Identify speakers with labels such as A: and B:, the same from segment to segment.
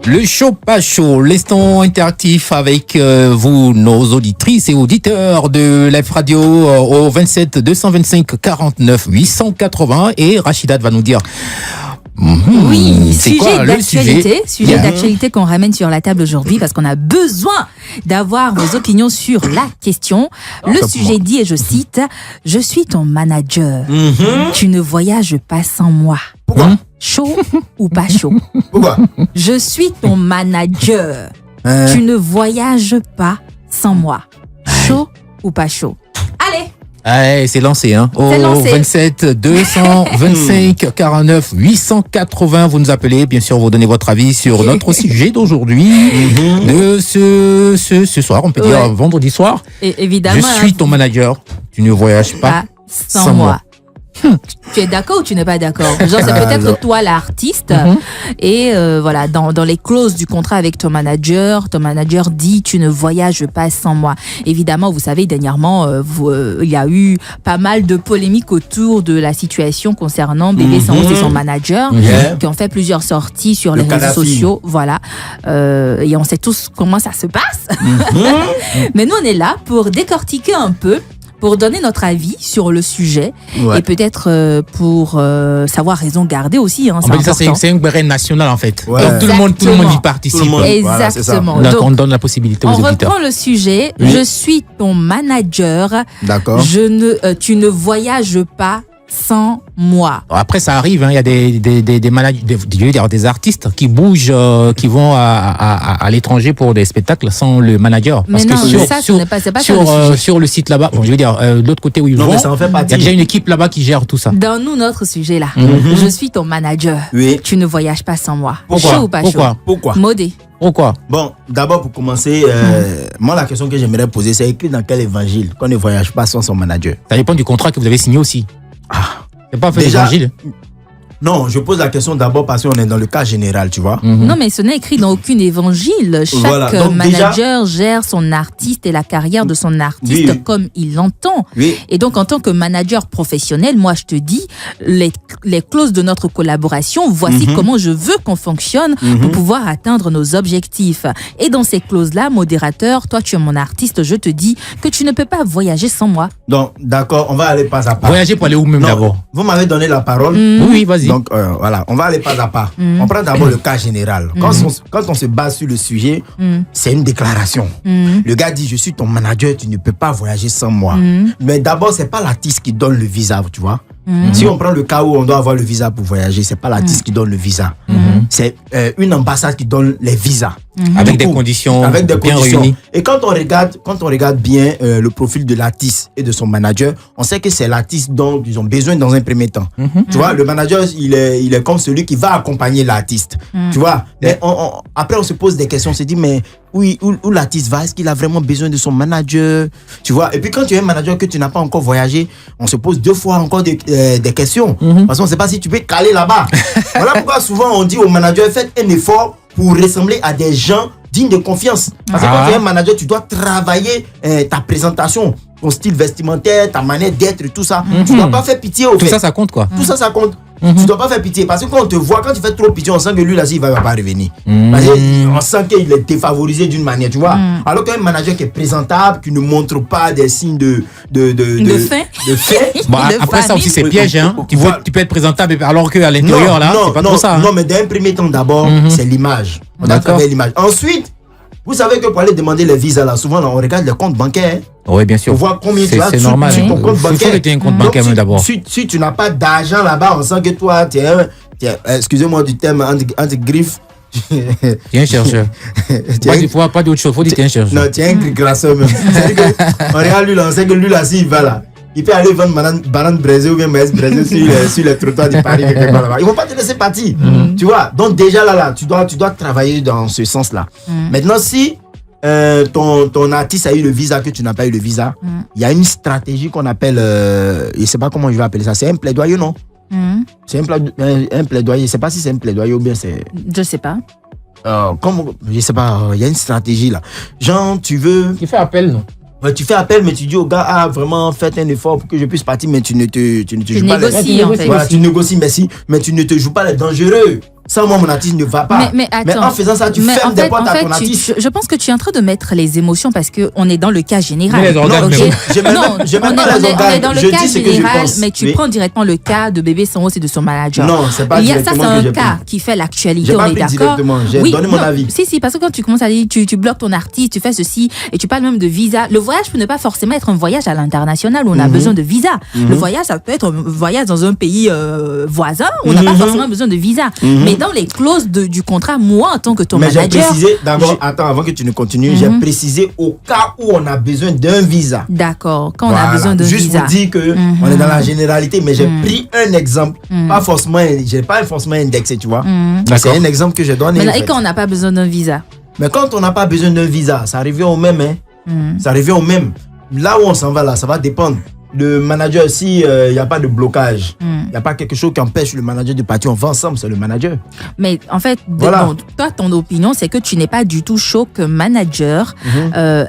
A: Le show pas chaud, l'instant interactif avec vous, nos auditrices et auditeurs de Live Radio au 27 225 49 880 et Rachida va nous dire.
B: Oui,
A: c'est quoi le
B: sujet d'actualité qu'on ramène sur la table aujourd'hui parce qu'on a besoin d'avoir vos opinions sur la question. Le sujet dit, et je cite, « Je suis ton manager. Tu ne voyages pas sans moi. »
C: Pourquoi?
B: Chaud ou pas chaud?
C: Pourquoi?
B: Je suis ton manager. Tu ne voyages pas sans moi. Chaud ou pas chaud? Allez!
A: Allez, c'est lancé, hein.
B: C'est lancé.
A: 27 225 49 880, vous nous appelez, bien sûr, vous donnez votre avis sur notre sujet d'aujourd'hui, de ce soir, on peut dire vendredi soir.
B: Et évidemment.
A: Je suis ton manager, tu ne voyages pas sans moi.
B: Tu es d'accord ou tu n'es pas d'accord? Genre, c'est peut-être toi l'artiste et voilà, dans les clauses du contrat avec ton manager dit tu ne voyages pas sans moi. Évidemment, vous savez, dernièrement, il y a eu pas mal de polémiques autour de la situation concernant Bébé Sango et son manager qui ont fait plusieurs sorties sur les réseaux sociaux. Voilà. Et on sait tous comment ça se passe. Mais nous, on est là pour décortiquer un peu, pour donner notre avis sur le sujet et peut-être pour savoir raison garder aussi. Hein,
A: c'est un béret national en fait.
C: Ouais.
A: Donc tout le monde y participe.
B: Exactement.
A: Donc on donne la possibilité aux auditeurs.
B: On reprend le sujet. Je suis ton manager.
C: D'accord.
B: Tu ne voyages pas sans moi.
A: Après, ça arrive, hein, il y a des managers, des artistes qui bougent, qui vont à l'étranger pour des spectacles sans le manager.
B: Mais
A: parce
B: non,
A: que
B: c'est pas ça le sujet.
A: sur le site là-bas, de l'autre côté où ils vont,
C: mais ça en fait
A: il y a déjà une équipe là-bas qui gère tout ça.
B: Dans notre sujet là, je suis ton manager.
C: Oui.
B: Tu ne voyages pas sans moi.
A: Pourquoi?
B: Chaud ou pas chaud?
C: Pourquoi?
B: Modé.
A: Pourquoi?
C: Bon, d'abord pour commencer, moi la question que j'aimerais poser, c'est écrit dans quel évangile qu'on ne voyage pas sans son manager?
A: Ça dépend du contrat que vous avez signé aussi. C'est pas fait l'évangile.
C: Non, je pose la question d'abord parce qu'on est dans le cas général, tu vois.
B: Non, mais ce n'est écrit dans aucun évangile. Chaque manager gère son artiste et la carrière de son artiste comme il l'entend.
C: Oui.
B: Et donc, en tant que manager professionnel, moi, je te dis, les clauses de notre collaboration, voici comment je veux qu'on fonctionne pour pouvoir atteindre nos objectifs. Et dans ces clauses-là, modérateur, toi, tu es mon artiste, je te dis que tu ne peux pas voyager sans moi.
C: Donc, d'accord, on va aller pas à pas.
A: Voyager pour aller où même d'abord?
C: Vous m'avez donné la parole.
A: Oui, vas-y.
C: Donc, voilà, on va aller pas à pas. On prend d'abord le cas général. Quand on se base sur le sujet, c'est une déclaration. Le gars dit, je suis ton manager, tu ne peux pas voyager sans moi. Mais d'abord, c'est pas l'artiste qui donne le visa, tu vois. Si on prend le cas où on doit avoir le visa pour voyager, c'est pas l'artiste qui donne le visa. C'est une ambassade qui donne les visas.
A: Avec des conditions bien réunies.
C: Et quand on regarde bien le profil de l'artiste et de son manager, on sait que c'est l'artiste dont ils ont besoin dans un premier temps. Tu vois, le manager, il est comme celui qui va accompagner l'artiste. Tu vois, mais après on se pose des questions, on se dit, mais oui, où l'artiste va? Est-ce qu'il a vraiment besoin de son manager? Tu vois, et puis quand tu es un manager que tu n'as pas encore voyagé, on se pose deux fois encore des questions. Parce qu'on ne sait pas si tu peux caler là-bas. Voilà pourquoi souvent on dit au manager, faites un effort pour ressembler à des gens dignes de confiance. Parce que quand tu es un manager, tu dois travailler ta présentation, ton style vestimentaire, ta manière d'être, tout ça. Tu ne dois pas faire pitié au fait.
A: Tout ça, ça compte quoi.
C: Tout ça, ça compte. Tu ne dois pas faire pitié. Parce que quand on te voit, quand tu fais trop pitié, on sent que lui, là, il ne va pas revenir. Parce qu'on sent qu'il est défavorisé d'une manière, tu vois. Alors qu'un manager qui est présentable, qui ne montre pas des signes de fait.
A: Bon, après ça aussi, c'est piège. Hein. Tu peux être présentable alors qu'à l'intérieur, là, c'est pas trop ça.
C: Non, mais d'un premier temps, d'abord, c'est l'image. On doit travailler l'image. Ensuite, vous savez que pour aller demander les visas, là, souvent, là, on regarde les comptes bancaires.
A: Oui, bien sûr.
C: On voit combien tu as
A: sur ton compte bancaire. Il faut que tu aies un compte bancaire d'abord.
C: Si tu n'as pas d'argent là-bas, on sent que toi, tu es excusez-moi du terme, entre griffes.
A: Tu es un chercheur. Pas d'autre chose, il faut dire que tu es un chercheur.
C: Non, tu es un grasseur même. On regarde lui là, on sait que lui là, s'il va là, il peut aller vendre banane braisée ou bien maïs braisé sur les trottoirs de Paris. Ils ne vont pas te laisser partir. Tu vois, donc déjà là, tu dois travailler dans ce sens-là. Maintenant, si ton artiste a eu le visa, que tu n'as pas eu le visa, il y a une stratégie qu'on appelle, je ne sais pas comment je vais appeler ça, c'est un plaidoyer, non? C'est un plaidoyer, je ne sais pas si c'est un plaidoyer ou bien c'est...
B: Je ne sais pas.
C: Je ne sais pas, il y a une stratégie là. Genre, tu
A: fais appel, non?
C: Tu fais appel, mais tu dis au gars, vraiment, faites un effort pour que je puisse partir, mais tu ne te joues pas les...
B: En fait.
C: Voilà, tu négocies, mais tu ne te joues pas les dangereux. Sans moi, mon artiste ne va pas.
B: Mais attends.
C: en faisant ça, tu fermes des portes à ton artiste.
B: Je pense que tu es en train de mettre les émotions parce qu'on est dans le cas général.
A: Mais les organes,
B: Ok.
C: Non, je mets pas les
B: on est
C: organes.
B: dans le
C: Je
B: cas
C: dis ce que je
B: général,
C: pense.
B: mais tu
C: Oui.
B: prends directement le cas de Bébé Sango et de son manager.
C: Non, c'est pas
B: Ça,
C: directement
B: c'est
C: que
B: un
C: j'ai
B: cas
C: pris.
B: qui fait l'actualité,
C: J'ai
B: on
C: pas
B: est
C: pris
B: d'accord.
C: directement, j'ai donné mon avis.
B: Si, parce que quand tu commences à dire, tu bloques ton artiste, tu fais ceci, et tu parles même de visa. Le voyage peut ne pas forcément être un voyage à l'international où on a besoin de visa. Le voyage, ça peut être un voyage dans un pays voisin où on n'a pas forcément besoin de visa. Mais dans les clauses du contrat, moi, en tant que ton
C: Mais j'ai
B: manager...
C: précisé, d'abord, attends, avant que tu ne continues, j'ai précisé au cas où on a besoin d'un visa.
B: D'accord, quand on
C: Voilà.
B: a besoin de
C: Juste
B: visa.
C: pour dire que on est dans la généralité, mais j'ai pris un exemple, pas forcément, j'ai pas forcément indexé, tu vois. C'est un exemple que je donne.
B: Mais et quand on n'a pas besoin d'un visa?
C: Mais quand on n'a pas besoin d'un visa, ça revient au même, hein. Ça revient au même. Là où on s'en va, là, ça va dépendre. Le manager, si il n'y a pas de blocage, il n'y a pas quelque chose qui empêche le manager de partir, on va ensemble, c'est le manager.
B: Mais en fait,
C: Voilà.
B: bon, toi, ton opinion, c'est que tu n'es pas du tout chaud que manager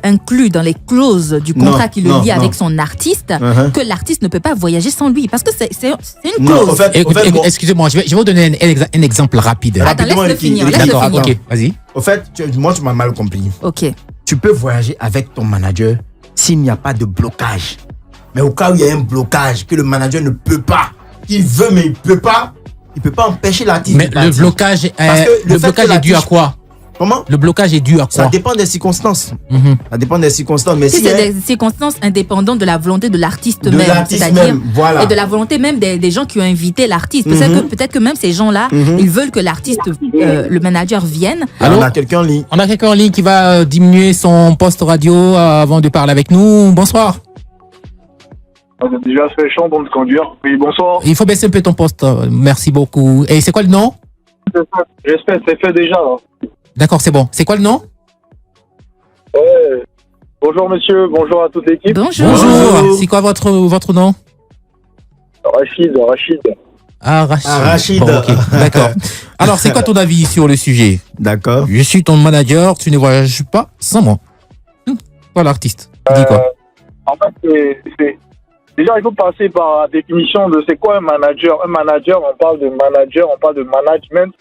B: inclut dans les clauses du contrat
C: Non,
B: qui le
C: non,
B: lie
C: non.
B: avec son artiste que l'artiste ne peut pas voyager sans lui. Parce que c'est une
C: Non,
B: clause.
C: en fait, bon,
A: Excusez-moi, je vais vous donner un exemple rapide.
B: Attends,
C: rapidement,
B: laisse-le
C: Ricky,
B: finir.
C: Ricky.
B: Laisse-le
A: D'accord,
B: finir.
A: ok, vas-y.
C: au fait, moi, tu m'as mal compris.
B: Ok.
C: Tu peux voyager avec ton manager s'il n'y a pas de blocage. Mais au cas où il y a un blocage, que le manager ne peut pas, il veut mais il peut pas empêcher l'artiste.
A: Mais
C: de
A: le
C: partir.
A: blocage,
C: Parce que
A: le
C: fait
A: blocage
C: que
A: est dû à
C: l'artiste-
A: quoi?
C: Comment?
A: Le blocage est dû à
C: Ça
A: quoi?
C: dépend des circonstances.
A: Mhm.
C: Ça dépend des circonstances. Mais
B: Si
C: si
B: c'est des circonstances indépendantes de la volonté de l'artiste
C: De
B: même,
C: l'artiste
B: c'est-à-dire
C: même, voilà.
B: et de la volonté même des gens qui ont invité l'artiste. Peut-être que même ces gens-là, ils veulent que l'artiste, le manager vienne.
C: on a quelqu'un en ligne.
A: On a quelqu'un en ligne qui va diminuer son poste radio avant de parler avec nous. Bonsoir.
D: Déjà, c'est chiant pour me conduire. Oui, bonsoir.
A: Il faut baisser un peu ton poste. Merci beaucoup. Et c'est quoi le nom?
D: J'espère que c'est fait déjà. Là.
A: D'accord, c'est bon. C'est quoi le nom?
D: Ouais. Bonjour, monsieur. Bonjour à toute l'équipe.
B: Bonjour.
A: Bonjour. C'est quoi votre nom?
D: Rachid.
A: Ah, Rachid.
C: Ah, Rachid.
A: Bon, ok, d'accord. Alors, c'est quoi ton avis sur le sujet?
C: D'accord.
A: Je suis ton manager, tu ne voyages pas sans moi. Toi, l'artiste. Dis quoi?
D: En fait, déjà, il faut passer par la définition de c'est quoi un manager. Un manager, on parle de manager, on parle de management.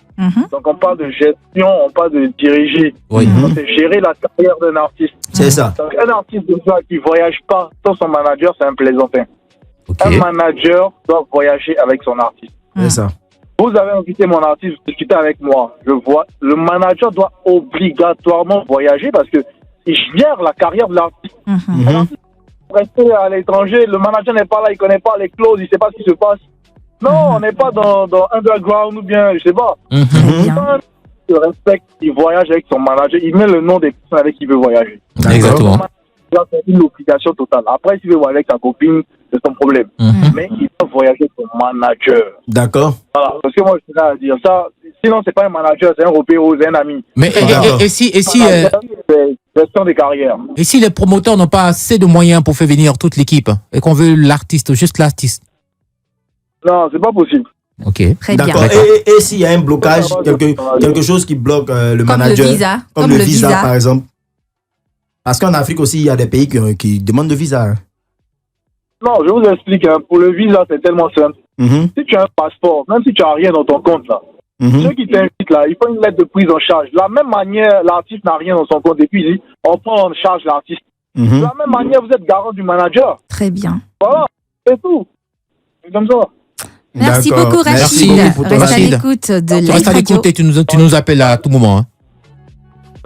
D: Donc, on parle de gestion, on parle de diriger.
A: Oui.
D: Donc, c'est gérer la carrière d'un artiste.
C: C'est ça.
D: Donc, un artiste déjà qui voyage pas sans son manager, c'est un plaisantin.
A: Ok.
D: Un manager doit voyager avec son artiste.
C: C'est ça.
D: Vous avez invité mon artiste, vous discutez avec moi. Je vois, le manager doit obligatoirement voyager parce que il gère la carrière de l'artiste. Rester à l'étranger, le manager n'est pas là, il connaît pas les clauses, il sait pas ce qui se passe. Non, on n'est pas dans underground ou bien, je sais pas.
B: Bien.
D: Il respecte, il voyage avec son manager, il met le nom des personnes avec qui il veut voyager.
A: Exactement.
D: C'est une obligation totale. Après, s'il veut voyager avec sa copine, c'est son problème. Mais il doit voyager avec son manager.
C: D'accord.
D: Voilà. Parce que moi, je suis là à dire ça. Sinon, c'est pas un manager, c'est un repéro, c'est un ami.
A: Mais et si
D: C'est gestion des carrières.
A: et si les promoteurs n'ont pas assez de moyens pour faire venir toute l'équipe et qu'on veut l'artiste, juste l'artiste?
D: Non, c'est pas possible.
A: Ok.
B: Très bien.
C: D'accord.
A: D'accord.
C: Et s'il y a un blocage, quelque chose qui bloque le
B: Comme
C: manager,
B: le visa.
C: comme le visa, par exemple. Parce qu'en Afrique aussi, il y a des pays qui demandent de visa. Hein.
D: Non, je vous explique. Hein. Pour le visa, c'est tellement simple. Si tu as un passeport, même si tu n'as rien dans ton compte, là, ceux qui t'invitent, là, il faut une lettre de prise en charge. De la même manière, l'artiste n'a rien dans son compte et puis on prend en charge l'artiste. De la même manière, vous êtes garant du manager.
B: Très bien.
D: Voilà, c'est tout. C'est comme ça.
B: Merci
C: D'accord.
B: beaucoup,
C: Merci
B: Rachid.
C: beaucoup pour ton
B: Reste à
A: Rachid.
B: l'écoute de
A: Tu
B: Live
A: restes à
B: Radio.
A: l'écoute et tu nous appelles à tout moment. Hein.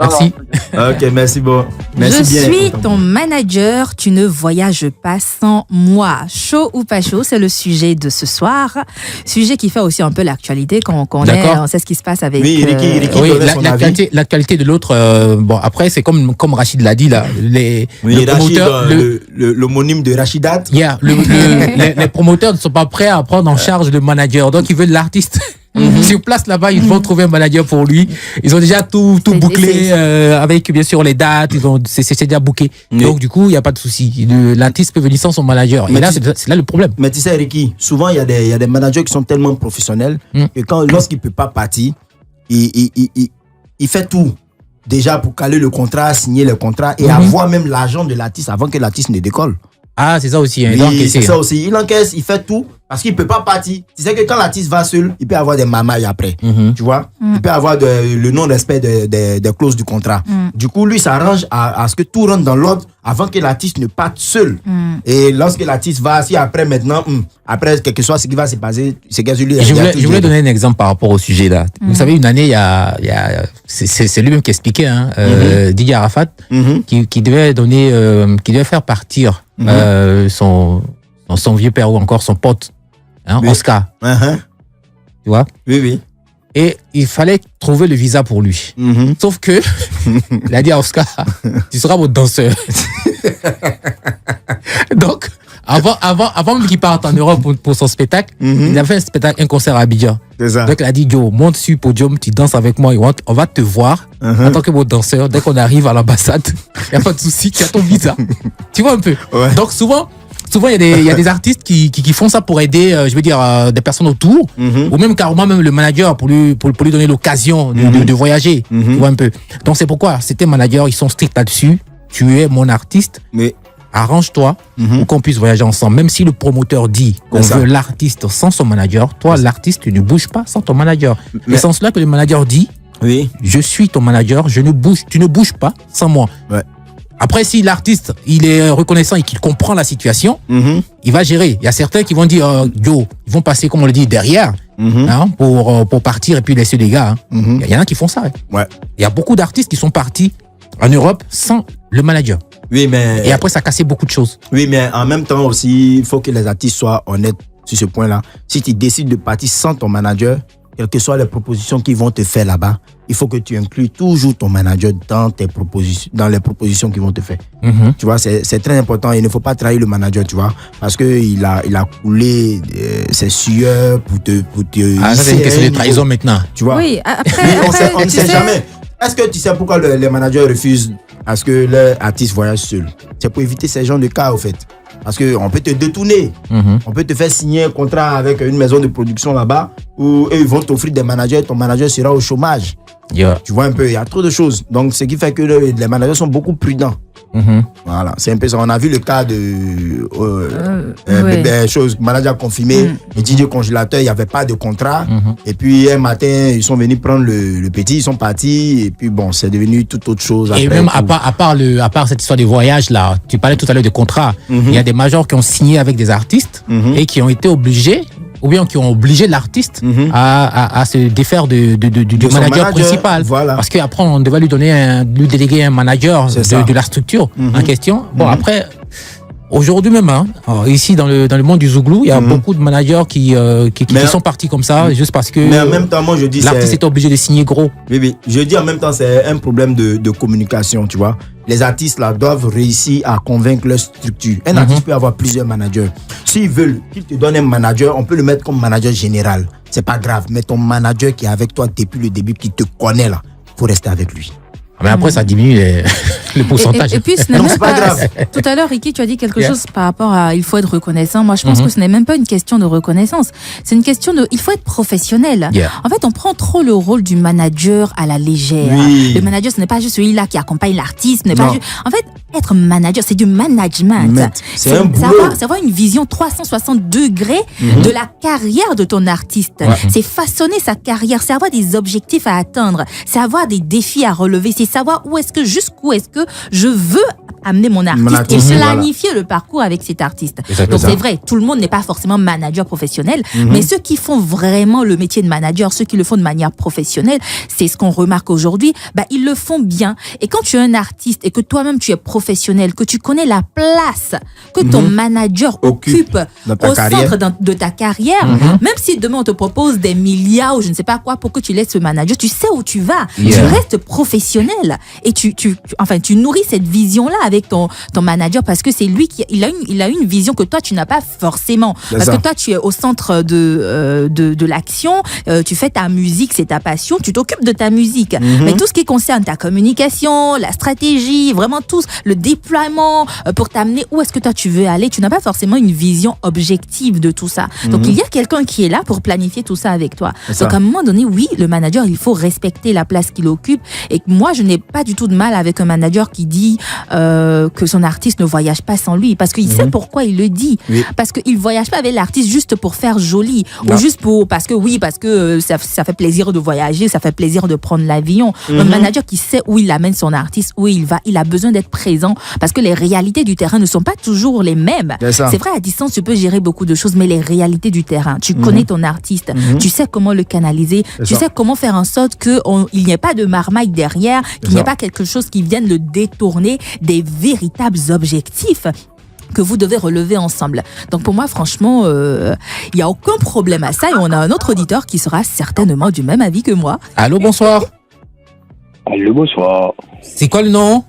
A: Merci.
C: Ok, merci bon. Merci
B: Je
C: bien.
B: suis ton manager, tu ne voyages pas sans moi. Chaud ou pas chaud, c'est le sujet de ce soir. Sujet qui fait aussi un peu l'actualité quand on sait ce qui se passe avec...
C: Oui, Ricky
A: Oui,
C: donnait son avis.
A: la qualité de l'autre, bon, après, c'est comme Rachid l'a dit, là,
C: Oui,
A: le
C: Rachid,
A: promoteur,
C: l'homonyme de Rachidat.
A: les promoteurs ne sont pas prêts à prendre en charge le manager, donc ils veulent l'artiste. Sur place là-bas, ils vont trouver un manager pour lui. Ils ont déjà tout bouclé avec bien sûr les dates. C'est déjà booké.
C: Oui.
A: Donc du coup, il y a pas de souci. L'artiste peut venir sans son manager. Et
C: Mais
A: là, c'est là le problème.
C: Mais tu sais, Ricky, souvent, il y a des managers qui sont tellement professionnels que lorsqu'il ne peut pas partir, il fait tout. Déjà pour caler le contrat, signer le contrat et avoir même l'argent de l'artiste avant que l'artiste ne décolle.
A: Ah, c'est ça aussi. Hein,
C: Oui,
A: donc,
C: c'est ça aussi. Il encaisse, il fait tout Parce qu'il peut pas partir. Tu sais que quand l'artiste va seul, il peut avoir des mamailles après. Tu vois? Il peut avoir le non-respect des clauses du contrat. Du coup, lui s'arrange à ce que tout rentre dans l'ordre avant que l'artiste ne parte seul. Et lorsque l'artiste va, si après maintenant, après quel que soit ce qui va se passer, c'est que lui.
A: Je voulais donner un exemple par rapport au sujet là. Vous savez, une année, c'est lui-même qui expliquait, Didier Arafat, qui devait faire partir son vieux père ou encore son pote, Oscar. Tu vois?
C: Oui.
A: Et il fallait trouver le visa pour lui. Sauf que, il a dit à Oscar, tu seras mon danseur. Donc, avant même qu'il parte en Europe pour son spectacle, il a fait un concert à Abidjan.
C: C'est ça.
A: Donc, il a dit, Joe, monte sur le podium, tu danses avec moi, on va te voir en tant que mon danseur. Dès qu'on arrive à l'ambassade, il n'y a pas de souci, tu as ton visa. Tu vois un peu? Ouais. Donc, souvent, il y a des artistes qui font ça pour aider, des personnes autour, ou même carrément même le manager pour lui donner l'occasion de voyager. Tu vois un peu. Donc c'est pourquoi c'était manager, ils sont stricts là-dessus. Tu es mon artiste, mais arrange-toi pour qu'on puisse voyager ensemble. Même si le promoteur dit qu'on veut l'artiste sans son manager, toi l'artiste tu ne bouges pas sans ton manager. Mais c'est en cela que le manager dit, je suis ton manager, tu ne bouges pas sans moi. Ouais. Après, si l'artiste, il est reconnaissant et qu'il comprend la situation, il va gérer. Il y a certains qui vont dire, Joe, ils vont passer, comme on le dit, derrière, pour partir et puis laisser les gars. Il y en a qui font ça. Ouais. Il y a beaucoup d'artistes qui sont partis en Europe sans le manager.
C: Oui, mais...
A: Et après, ça a cassé beaucoup de choses.
C: Oui, mais en même temps aussi, il faut que les artistes soient honnêtes sur ce point-là. Si tu décides de partir sans ton manager, quelles que soient les propositions qu'ils vont te faire là-bas, il faut que tu inclues toujours ton manager dans les propositions qu'ils vont te faire. Tu vois, c'est très important. Il ne faut pas trahir le manager, tu vois, parce que il a coulé ses sueurs pour te
A: ça c'est une question de trahison maintenant.
C: Tu vois.
B: Oui, après,
C: on ne sait jamais. Est-ce que tu sais pourquoi les managers refusent à ce que leur artiste voyage seul? C'est pour éviter ces genres de cas, au fait. Parce qu'on peut te détourner. On peut te faire signer un contrat avec une maison de production là-bas où ils vont t'offrir des managers. Ton manager sera au chômage. Tu vois un peu, il y a trop de choses. Donc, ce qui fait que les managers sont beaucoup prudents. Voilà, c'est un peu ça. On a vu le cas de manager confirmé, et DJ congélateur, il n'y avait pas de contrat. Et puis, un matin, ils sont venus prendre le petit, ils sont partis. Et puis, bon, c'est devenu toute autre chose.
A: Et
C: après,
A: même à part cette histoire de voyage là, tu parlais tout à l'heure de contrat. Il y a des majors qui ont signé avec des artistes et qui ont été obligés, ou bien qui ont obligé l'artiste à se défaire du manager principal.
C: Voilà.
A: Parce qu'après, on devait lui déléguer un manager de la structure en question. Bon, après, aujourd'hui même, ici dans le monde du Zouglou, il y a beaucoup de managers qui sont partis comme ça, juste parce que
C: mais en même temps, moi, je dis
A: l'artiste est obligé de signer gros.
C: Oui. Je dis en même temps, c'est un problème de communication, tu vois. Les artistes là doivent réussir à convaincre leur structure. Un artiste peut avoir plusieurs managers. S'ils veulent qu'ils te donnent un manager, on peut le mettre comme manager général. C'est pas grave. Mais ton manager qui est avec toi depuis le début, qui te connaît là, faut rester avec lui.
A: Mais après, ça diminue le pourcentage.
B: Et puis, ce n'est même pas grave. Tout à l'heure, Ricky, tu as dit quelque chose par rapport à il faut être reconnaissant. Moi, je pense que ce n'est même pas une question de reconnaissance. C'est une question de il faut être professionnel. En fait, on prend trop le rôle du manager à la légère. Le manager, ce n'est pas juste celui-là qui accompagne l'artiste. En fait, être manager, c'est du management.
C: C'est un boulot.
B: C'est avoir une vision 360 degrés de la carrière de ton artiste. C'est façonner sa carrière. C'est avoir des objectifs à atteindre. C'est avoir des défis à relever. C'est savoir jusqu'où est-ce que je veux amener mon artiste et planifier le parcours avec cet artiste. Donc c'est vrai, tout le monde n'est pas forcément manager professionnel, mais ceux qui font vraiment le métier de manager, ceux qui le font de manière professionnelle, c'est ce qu'on remarque aujourd'hui, ils le font bien. Et quand tu es un artiste et que toi-même tu es professionnel, que tu connais la place que ton manager occupe au centre de ta carrière, même si demain on te propose des milliards ou je ne sais pas quoi pour que tu laisses ce manager, tu sais où tu vas. Tu restes professionnel et tu nourris cette vision-là avec ton manager parce que c'est lui il a une vision que toi tu n'as pas forcément. Parce que toi tu es au centre de l'action, tu fais ta musique, c'est ta passion, tu t'occupes de ta musique. Mais tout ce qui concerne ta communication, la stratégie, vraiment tout, le déploiement pour t'amener où est-ce que toi tu veux aller, tu n'as pas forcément une vision objective de tout ça. Donc il y a quelqu'un qui est là pour planifier tout ça avec toi. Donc à un moment donné, oui, le manager, il faut respecter la place qu'il occupe et moi je n'ai pas du tout de mal avec un manager qui dit que son artiste ne voyage pas sans lui, parce qu'il sait pourquoi il le dit.
C: Oui.
B: Parce qu'il voyage pas avec l'artiste juste pour faire joli, ou juste parce que ça fait plaisir de voyager, ça fait plaisir de prendre l'avion. Un manager qui sait où il amène son artiste, où il va, il a besoin d'être présent, parce que les réalités du terrain ne sont pas toujours les mêmes. C'est vrai, à distance, tu peux gérer beaucoup de choses, mais les réalités du terrain, tu connais ton artiste, tu sais comment le canaliser, tu sais comment faire en sorte qu'il n'y ait pas de marmaille derrière, qu'il n'y ait pas quelque chose qui vienne le détourner des véritables objectifs que vous devez relever ensemble. Donc pour moi, franchement, il n'y a aucun problème à ça, et on a un autre auditeur qui sera certainement du même avis que moi.
A: Allô, bonsoir.
E: Allô, bonsoir.
A: C'est quoi le nom?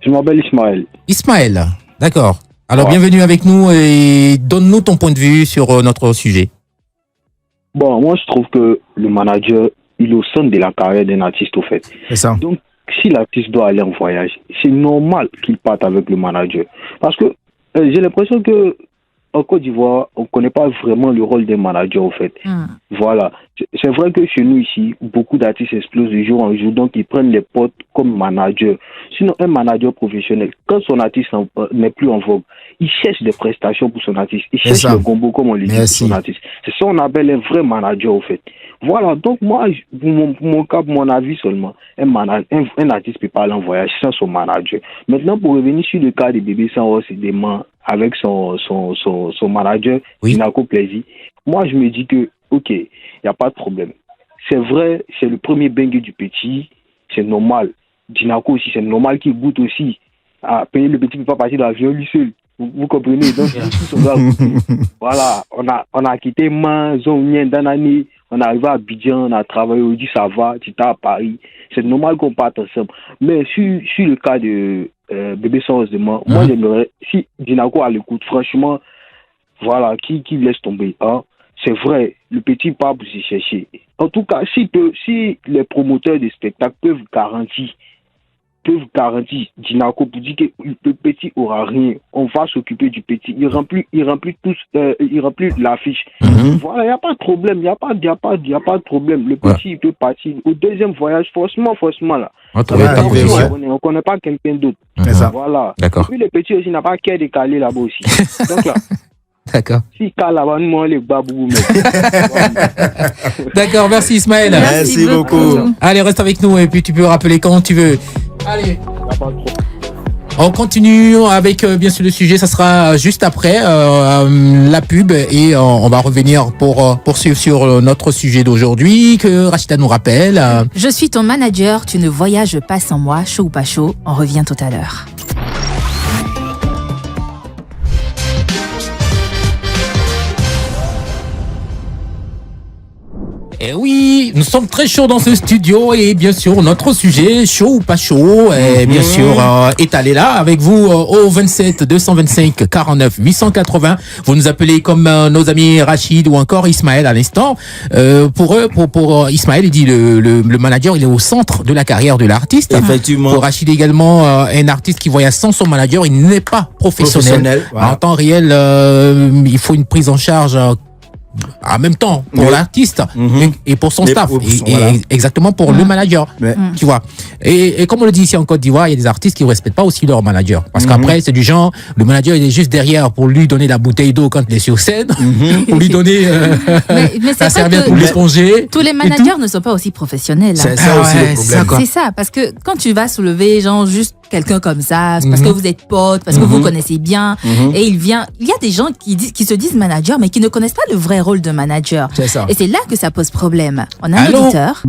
E: Je m'appelle Ismaël.
A: Ismaël, d'accord. Alors
E: Ouais.
A: bienvenue avec nous et donne-nous ton point de vue sur notre sujet.
E: Bon, moi, je trouve que le manager, il est au centre de la carrière d'un artiste, au fait.
C: C'est ça.
E: Donc, si l'artiste doit aller en voyage, c'est normal qu'il parte avec le manager. Parce que j'ai l'impression que en Côte d'Ivoire, on ne connaît pas vraiment le rôle des managers, au fait. Voilà. C'est vrai que chez nous, ici, beaucoup d'artistes explosent de jour en jour, donc ils prennent les potes comme manager. Sinon, un manager professionnel, quand son artiste n'est plus en vogue, il cherche des prestations pour son artiste. Il cherche le combo, comme on le dit, pour son artiste. C'est ça qu'on appelle un vrai manager, au fait. Voilà. Donc, moi, pour mon cas, pour mon avis seulement, un artiste peut pas aller en voyage sans son manager. Maintenant, pour revenir sur le cas de Bébé Sans et des mains avec son manager, Dinako Plaisir, moi, je me dis que, ok, il n'y a pas de problème. C'est vrai, c'est le premier bengue du petit, c'est normal. Dinako aussi, c'est normal qu'il goûte aussi. À payer le petit ne peut pas partir dans l'avion lui seul. Vous comprenez? Donc, voilà, on a quitté Zongien, Danani, on est arrivé à Abidjan, on a travaillé aujourd'hui, ça va, tu étais à Paris. C'est normal qu'on parte ensemble. Mais sur le cas de Bébé Sans de moi, moi j'aimerais, si Dinako a l'écoute, franchement, voilà, qui laisse tomber, hein. C'est vrai, le petit part pour s'y chercher. En tout cas, si les promoteurs de spectacles peuvent garantir Dinako pour dire que le petit aura rien, on va s'occuper du petit. Il remplit l'affiche. Voilà, il n'y a pas de problème, il n'y a pas de problème. Le petit, il peut partir au deuxième voyage, forcément là. On ne connaît pas quelqu'un d'autre. Voilà.
A: D'accord.
E: Puis le petit aussi n'a pas qu'à décaler là-bas aussi. Donc là.
A: D'accord.
E: Si cale là-bas, nous on les babou.
A: D'accord, merci Ismaël.
C: Merci beaucoup.
A: Allez, reste avec nous et puis tu peux rappeler quand tu veux. Allez. On continue avec bien sûr le sujet, ça sera juste après la pub et on va revenir pour poursuivre sur notre sujet d'aujourd'hui que Rachida nous rappelle.
B: Je suis ton manager, tu ne voyages pas sans moi, chaud ou pas chaud, on revient tout à l'heure.
A: Et oui, nous sommes très chauds dans ce studio et bien sûr notre sujet chaud ou pas chaud et bien sûr est allé là avec vous au 27 225 49 880. Vous nous appelez comme nos amis Rachid ou encore Ismaël à l'instant. Pour Ismaël, il dit le manager il est au centre de la carrière de l'artiste.
C: Effectivement.
A: Pour Rachid également, un artiste qui voyage sans son manager, il n'est pas professionnel.
C: Voilà.
A: En temps réel, il faut une prise en charge en même temps pour l'artiste et pour son staff exactement pour le manager, tu vois, et comme on le dit ici en Côte d'Ivoire, il y a des artistes qui ne respectent pas aussi leur manager parce qu'après c'est du genre le manager il est juste derrière pour lui donner la bouteille d'eau quand il est sur scène pour lui donner
B: mais
A: la serviette pour l'éponger.
B: Tous les managers ne sont pas aussi professionnels, hein.
C: C'est ça aussi le problème.
B: C'est ça, parce que quand tu vas soulever genre juste quelqu'un comme ça, c'est parce que vous êtes potes, parce que vous connaissez bien, et il y a des gens qui se disent manager mais qui ne connaissent pas le vrai rôle de manager.
C: C'est ça.
B: Et c'est là que ça pose problème. On a un auditeur.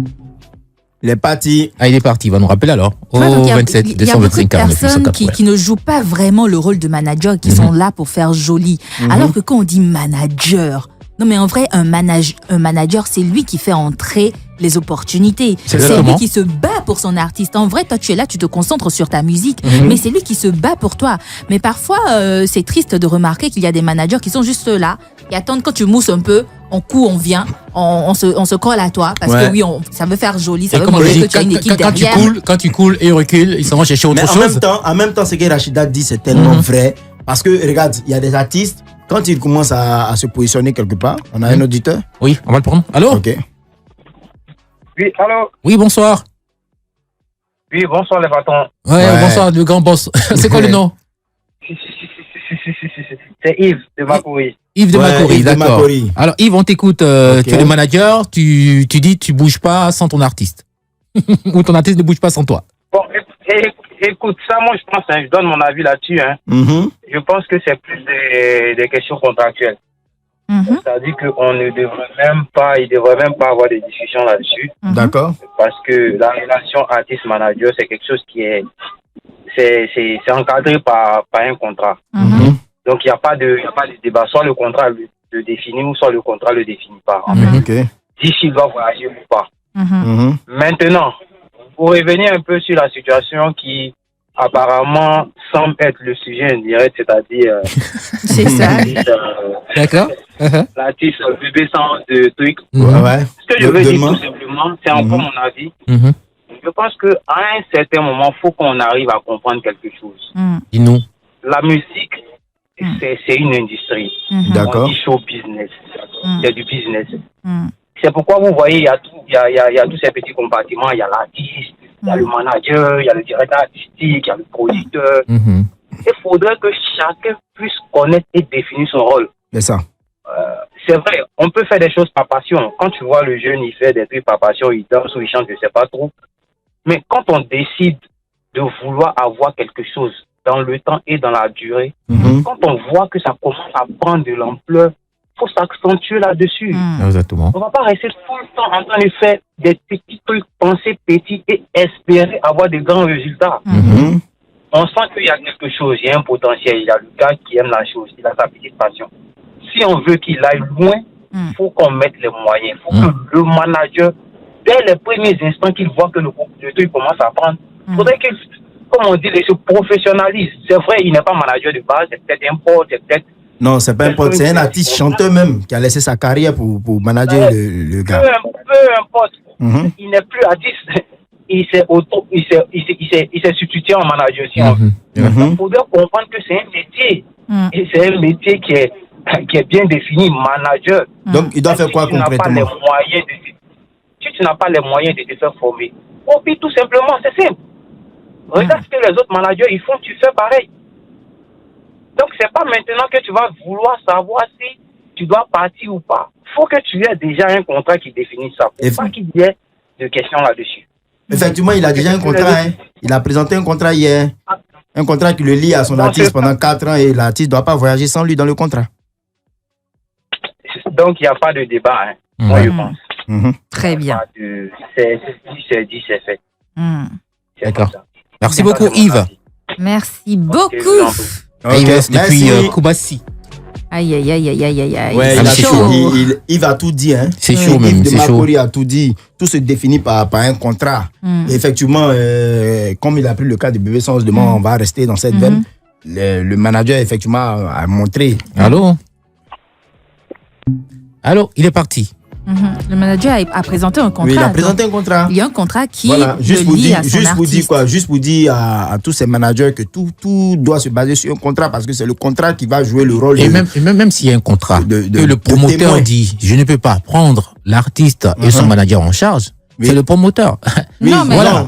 C: Il est parti.
A: Ah, il est parti, il va nous rappeler alors. Au 27
B: il y a beaucoup de
A: 225 49
B: personnes
A: 880.
B: qui ne jouent pas vraiment le rôle de manager, qui sont là pour faire joli. Alors que quand on dit manager, non mais en vrai, un manager, c'est lui qui fait entrer les opportunités. C'est lui qui se bat pour son artiste. En vrai, toi, tu es là, tu te concentres sur ta musique, mais c'est lui qui se bat pour toi. Mais parfois, c'est triste de remarquer qu'il y a des managers qui sont juste là, qui attendent quand tu mousses un peu, on court, on vient, on se colle à toi, parce que oui, ça veut faire joli, ça veut montrer que tu as une équipe derrière.
A: Quand tu coules et recules, ils s'en vont chercher autre chose.
C: En même temps, ce que Rachida dit, c'est tellement vrai. Parce que, regarde, il y a des artistes, quand ils commencent à se positionner quelque part, on a un auditeur.
A: Oui, on va le prendre. Allô?
C: Ok.
D: Oui, alors,
A: Oui, bonsoir.
F: Oui, bonsoir les patrons.
A: Ouais, bonsoir, le grand boss. C'est quoi le nom?
F: C'est Yves de Macoury.
A: Yves de Macoury,
C: Yves de
A: d'accord.
C: Macoury.
A: Alors Yves, on t'écoute, tu es le manager, tu dis tu bouges pas sans ton artiste. Ou ton artiste ne bouge pas sans toi.
F: Bon, écoute, ça, moi, je pense, je donne mon avis là-dessus. Je pense que c'est plus des questions contractuelles. C'est-à-dire qu'on ne devrait même pas, il ne devrait même pas avoir des discussions là-dessus.
C: D'accord.
F: Parce que la relation artiste-manager, c'est quelque chose qui est, c'est encadré par un contrat. Donc, il n'y a pas de débat. Soit le contrat le définit ou soit le contrat ne le définit pas. En fait. Si il doit voyager ou pas. Maintenant, pour revenir un peu sur la situation qui apparemment semble être le sujet indirect, c'est-à-dire
B: c'est ça.
A: D'accord.
F: L'artiste bébé sans de trucs. Ce que je veux dire tout simplement, c'est encore mon avis. Je pense qu'à un certain moment, il faut qu'on arrive à comprendre quelque chose.
A: Dis-nous.
F: La musique, c'est une industrie.
C: D'accord.
F: On dit show business. C'est du business. C'est pourquoi vous voyez, il y a tous ces petits compartiments. Il y a l'artiste, il y a le manager, il y a le directeur artistique, il y a le producteur. Il faudrait que chacun puisse connaître et définir son rôle.
C: C'est ça.
F: C'est vrai, on peut faire des choses par passion. Quand tu vois le jeune, il fait des trucs par passion, il danse ou il chante, je ne sais pas trop. Mais quand on décide de vouloir avoir quelque chose dans le temps et dans la durée, quand on voit que ça commence à prendre de l'ampleur, il faut s'accentuer là-dessus.
A: Exactement.
F: On ne va pas rester tout le temps en train de faire des petits trucs, penser petits et espérer avoir des grands résultats. On sent qu'il y a quelque chose, il y a un potentiel, il y a le gars qui aime la chose, il a sa petite passion. Si on veut qu'il aille loin, il faut qu'on mette les moyens. Il faut que le manager, dès les premiers instants qu'il voit que le truc commence à prendre, il faudrait qu'il, comme on dit, se professionnalise. C'est vrai, il n'est pas manager de base, c'est peut-être un pote, c'est peut-être...
C: Non, c'est pas un pote, c'est un artiste chanteur même qui a laissé sa carrière pour manager le gars.
F: Peu importe, il n'est plus artiste. Il s'est substitué en manager, si on veut. Il faudrait comprendre que c'est un métier. Et c'est un métier qui est bien défini, manager.
C: Donc, il doit faire quoi concrètement?
F: Si tu n'as pas les moyens de te faire former, copie tout simplement, c'est simple. Regarde ce que les autres managers ils font, tu fais pareil. Donc, c'est pas maintenant que tu vas vouloir savoir si tu dois partir ou pas. Il faut que tu aies déjà un contrat qui définisse ça. Il ne faut pas qu'il y ait de questions là-dessus.
C: Effectivement, il a déjà un contrat. Il a présenté un contrat hier. Un contrat qui le lie à son artiste pendant 4 ans et l'artiste ne doit pas voyager sans lui dans le contrat.
F: Donc, il n'y a pas de débat, moi je pense.
B: Très bien.
F: C'est dit, c'est fait.
A: D'accord. Merci beaucoup, Yves.
B: Merci beaucoup.
A: Yves depuis Koubassi.
B: Aïe, aïe, aïe, aïe, aïe, aïe.
C: Ouais, il a tout dit.
A: C'est chaud même.
C: Yves de Macoury a tout dit. Tout se définit par un contrat. Et effectivement, comme il a pris le cas de Bébé Sans, on va rester dans cette veine. Le manager, effectivement, a montré.
A: Allô, il est parti.
B: Le manager a présenté un contrat.
C: Oui, il a présenté un contrat.
B: Il y a un contrat qui
C: juste
B: le lie à son artiste.
C: Juste pour dire à tous ces managers que tout doit se baser sur un contrat parce que c'est le contrat qui va jouer le rôle.
A: Et même s'il y a un contrat, que le promoteur dit je ne peux pas prendre l'artiste et son manager en charge. C'est le promoteur.
C: Oui,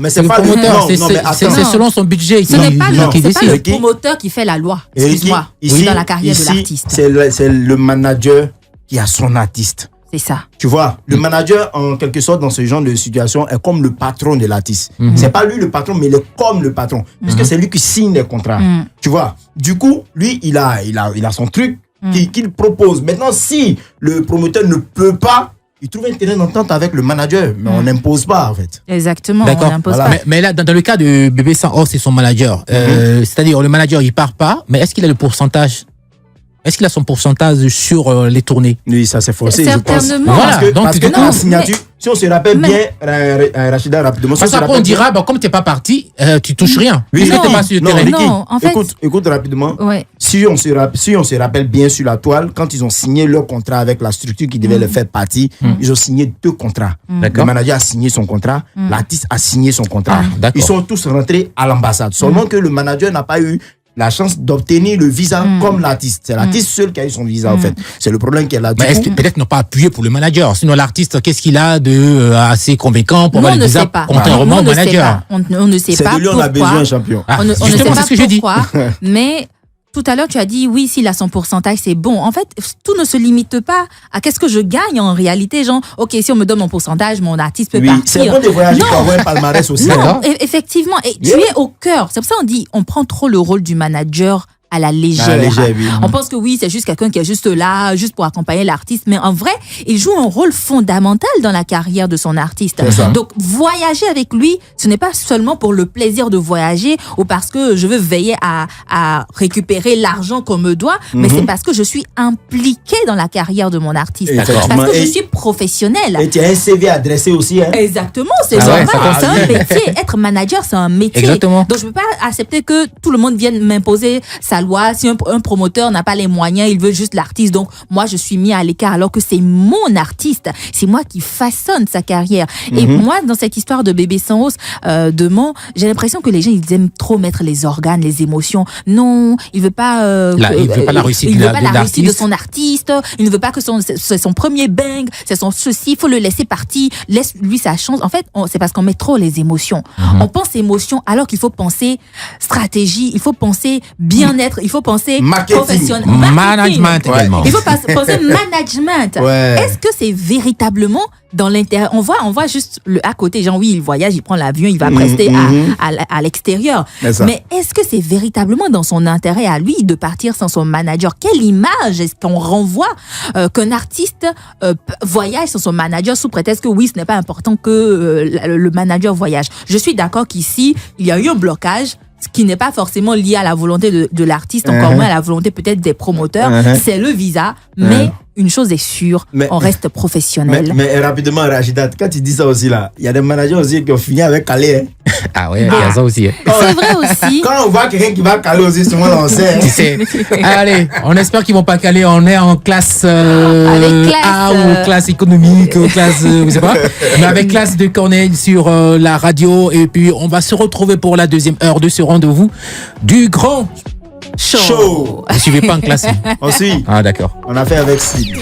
C: mais c'est pas le promoteur.
A: C'est selon son budget
B: Ce n'est pas
A: le
B: promoteur qui fait la loi. Excuse-moi. Dans la carrière de l'artiste.
C: C'est le manager qui a son artiste.
B: C'est ça.
C: Tu vois, le manager, en quelque sorte, dans ce genre de situation, est comme le patron de l'artiste. C'est pas lui le patron, mais il est comme le patron. Puisque c'est lui qui signe les contrats. Tu vois, du coup, lui, il a son truc qu'il propose. Maintenant, si le promoteur ne peut pas, il trouve un terrain d'entente avec le manager, mais on n'impose pas, en fait.
B: Exactement,
A: d'accord.
B: On n'impose pas.
A: Mais là, dans le cas de Bébé Sans, c'est son manager. C'est-à-dire, le manager, il part pas, mais est-ce qu'il a le pourcentage? Est-ce qu'il a son pourcentage sur les tournées?
C: Oui, ça c'est forcé, je pense.
B: Voilà,
C: parce que dans la signature, si on se rappelle bien, Rachida, rapidement.
A: Parce qu'après, on dira, comme tu n'es pas parti, tu touches rien.
C: Oui,
A: non, pas sur le terrain.
B: Non, en fait,
C: écoute rapidement.
B: Ouais.
C: Si on se rappelle bien sur la toile, quand ils ont signé leur contrat avec la structure qui devait les faire partie, ils ont signé 2 contrats. Le manager a signé son contrat, l'artiste a signé son contrat. Ils sont tous rentrés à l'ambassade. Seulement que le manager n'a pas eu la chance d'obtenir le visa comme l'artiste. C'est l'artiste seul qui a eu son visa, en fait. C'est le problème qu'elle a.
A: Mais est-ce que peut-être n'ont pas appuyé pour le manager? Sinon, l'artiste, qu'est-ce qu'il a de assez convaincant pour avoir le visa contrairement au manager?
B: On ne sait pas.
C: C'est de lui, on a besoin un champion.
B: On ne sait pas pourquoi, mais tout à l'heure, tu as dit, oui, s'il a son pourcentage, c'est bon. En fait, tout ne se limite pas à qu'est-ce que je gagne en réalité. Genre, OK, si on me donne mon pourcentage, mon artiste peut partir.
C: C'est bon de voyager pour avoir un palmarès aussi.
B: Non, effectivement. Et tu es au cœur. C'est pour ça qu'on dit, on prend trop le rôle du manager à la légère.
C: Oui.
B: On pense que oui, c'est juste quelqu'un qui est juste là, juste pour accompagner l'artiste. Mais en vrai, il joue un rôle fondamental dans la carrière de son artiste. Donc, voyager avec lui, ce n'est pas seulement pour le plaisir de voyager ou parce que je veux veiller à récupérer l'argent qu'on me doit, mais c'est parce que je suis impliquée dans la carrière de mon artiste. Parce que je suis professionnelle.
C: Et tu as un CV adressé aussi. Hein?
B: Exactement, c'est normal. C'est un métier. Être manager, c'est un métier.
A: Exactement.
B: Donc, je ne peux pas accepter que tout le monde vienne m'imposer sa loi. Si un promoteur n'a pas les moyens, il veut juste l'artiste. Donc, moi, je suis mis à l'écart alors que c'est mon artiste. C'est moi qui façonne sa carrière. Et moi, dans cette histoire de Bébé Sanros, j'ai l'impression que les gens, ils aiment trop mettre les organes, les émotions. Non, il veut pas...
A: il veut pas la réussite
B: de son artiste. Il ne veut pas que c'est son premier bang. C'est son ceci. Il faut le laisser partir. Laisse-lui sa chance. En fait, c'est parce qu'on met trop les émotions. On pense émotion alors qu'il faut penser stratégie. Il faut penser bien-être. Il faut penser professionnel.
A: Management également.
B: Il faut penser management. Est-ce que c'est véritablement dans l'intérieur? On voit juste le à côté. Genre, oui, il voyage, il prend l'avion, il va prester à l'extérieur. Mais est-ce que c'est véritablement dans son intérêt à lui de partir sans son manager? Quelle image est-ce qu'on renvoie qu'un artiste voyage sans son manager sous prétexte que oui, ce n'est pas important que le manager voyage? Je suis d'accord qu'ici, il y a eu un blocage qui n'est pas forcément lié à la volonté de l'artiste, encore moins à la volonté peut-être des promoteurs. C'est le visa, mais une chose est sûre, on reste professionnel.
C: Mais rapidement, Rachida, quand tu dis ça aussi, là, il y a des managers aussi qui ont fini avec Calais. Hein.
A: Ah ouais, il y a ça aussi. Hein.
B: C'est vrai aussi.
C: Quand on voit quelqu'un qui va caler aussi, souvent on sait.
A: Allez, on espère qu'ils vont pas caler. On est en classe, A ou classe économique ou classe, je sais pas. Mais avec classe de Corneille sur la radio. Et puis, on va se retrouver pour la deuxième heure de ce rendez-vous du grand show. Vous suivez pas en classe?
C: On suit.
A: Ah, d'accord.
C: On a fait avec Sid.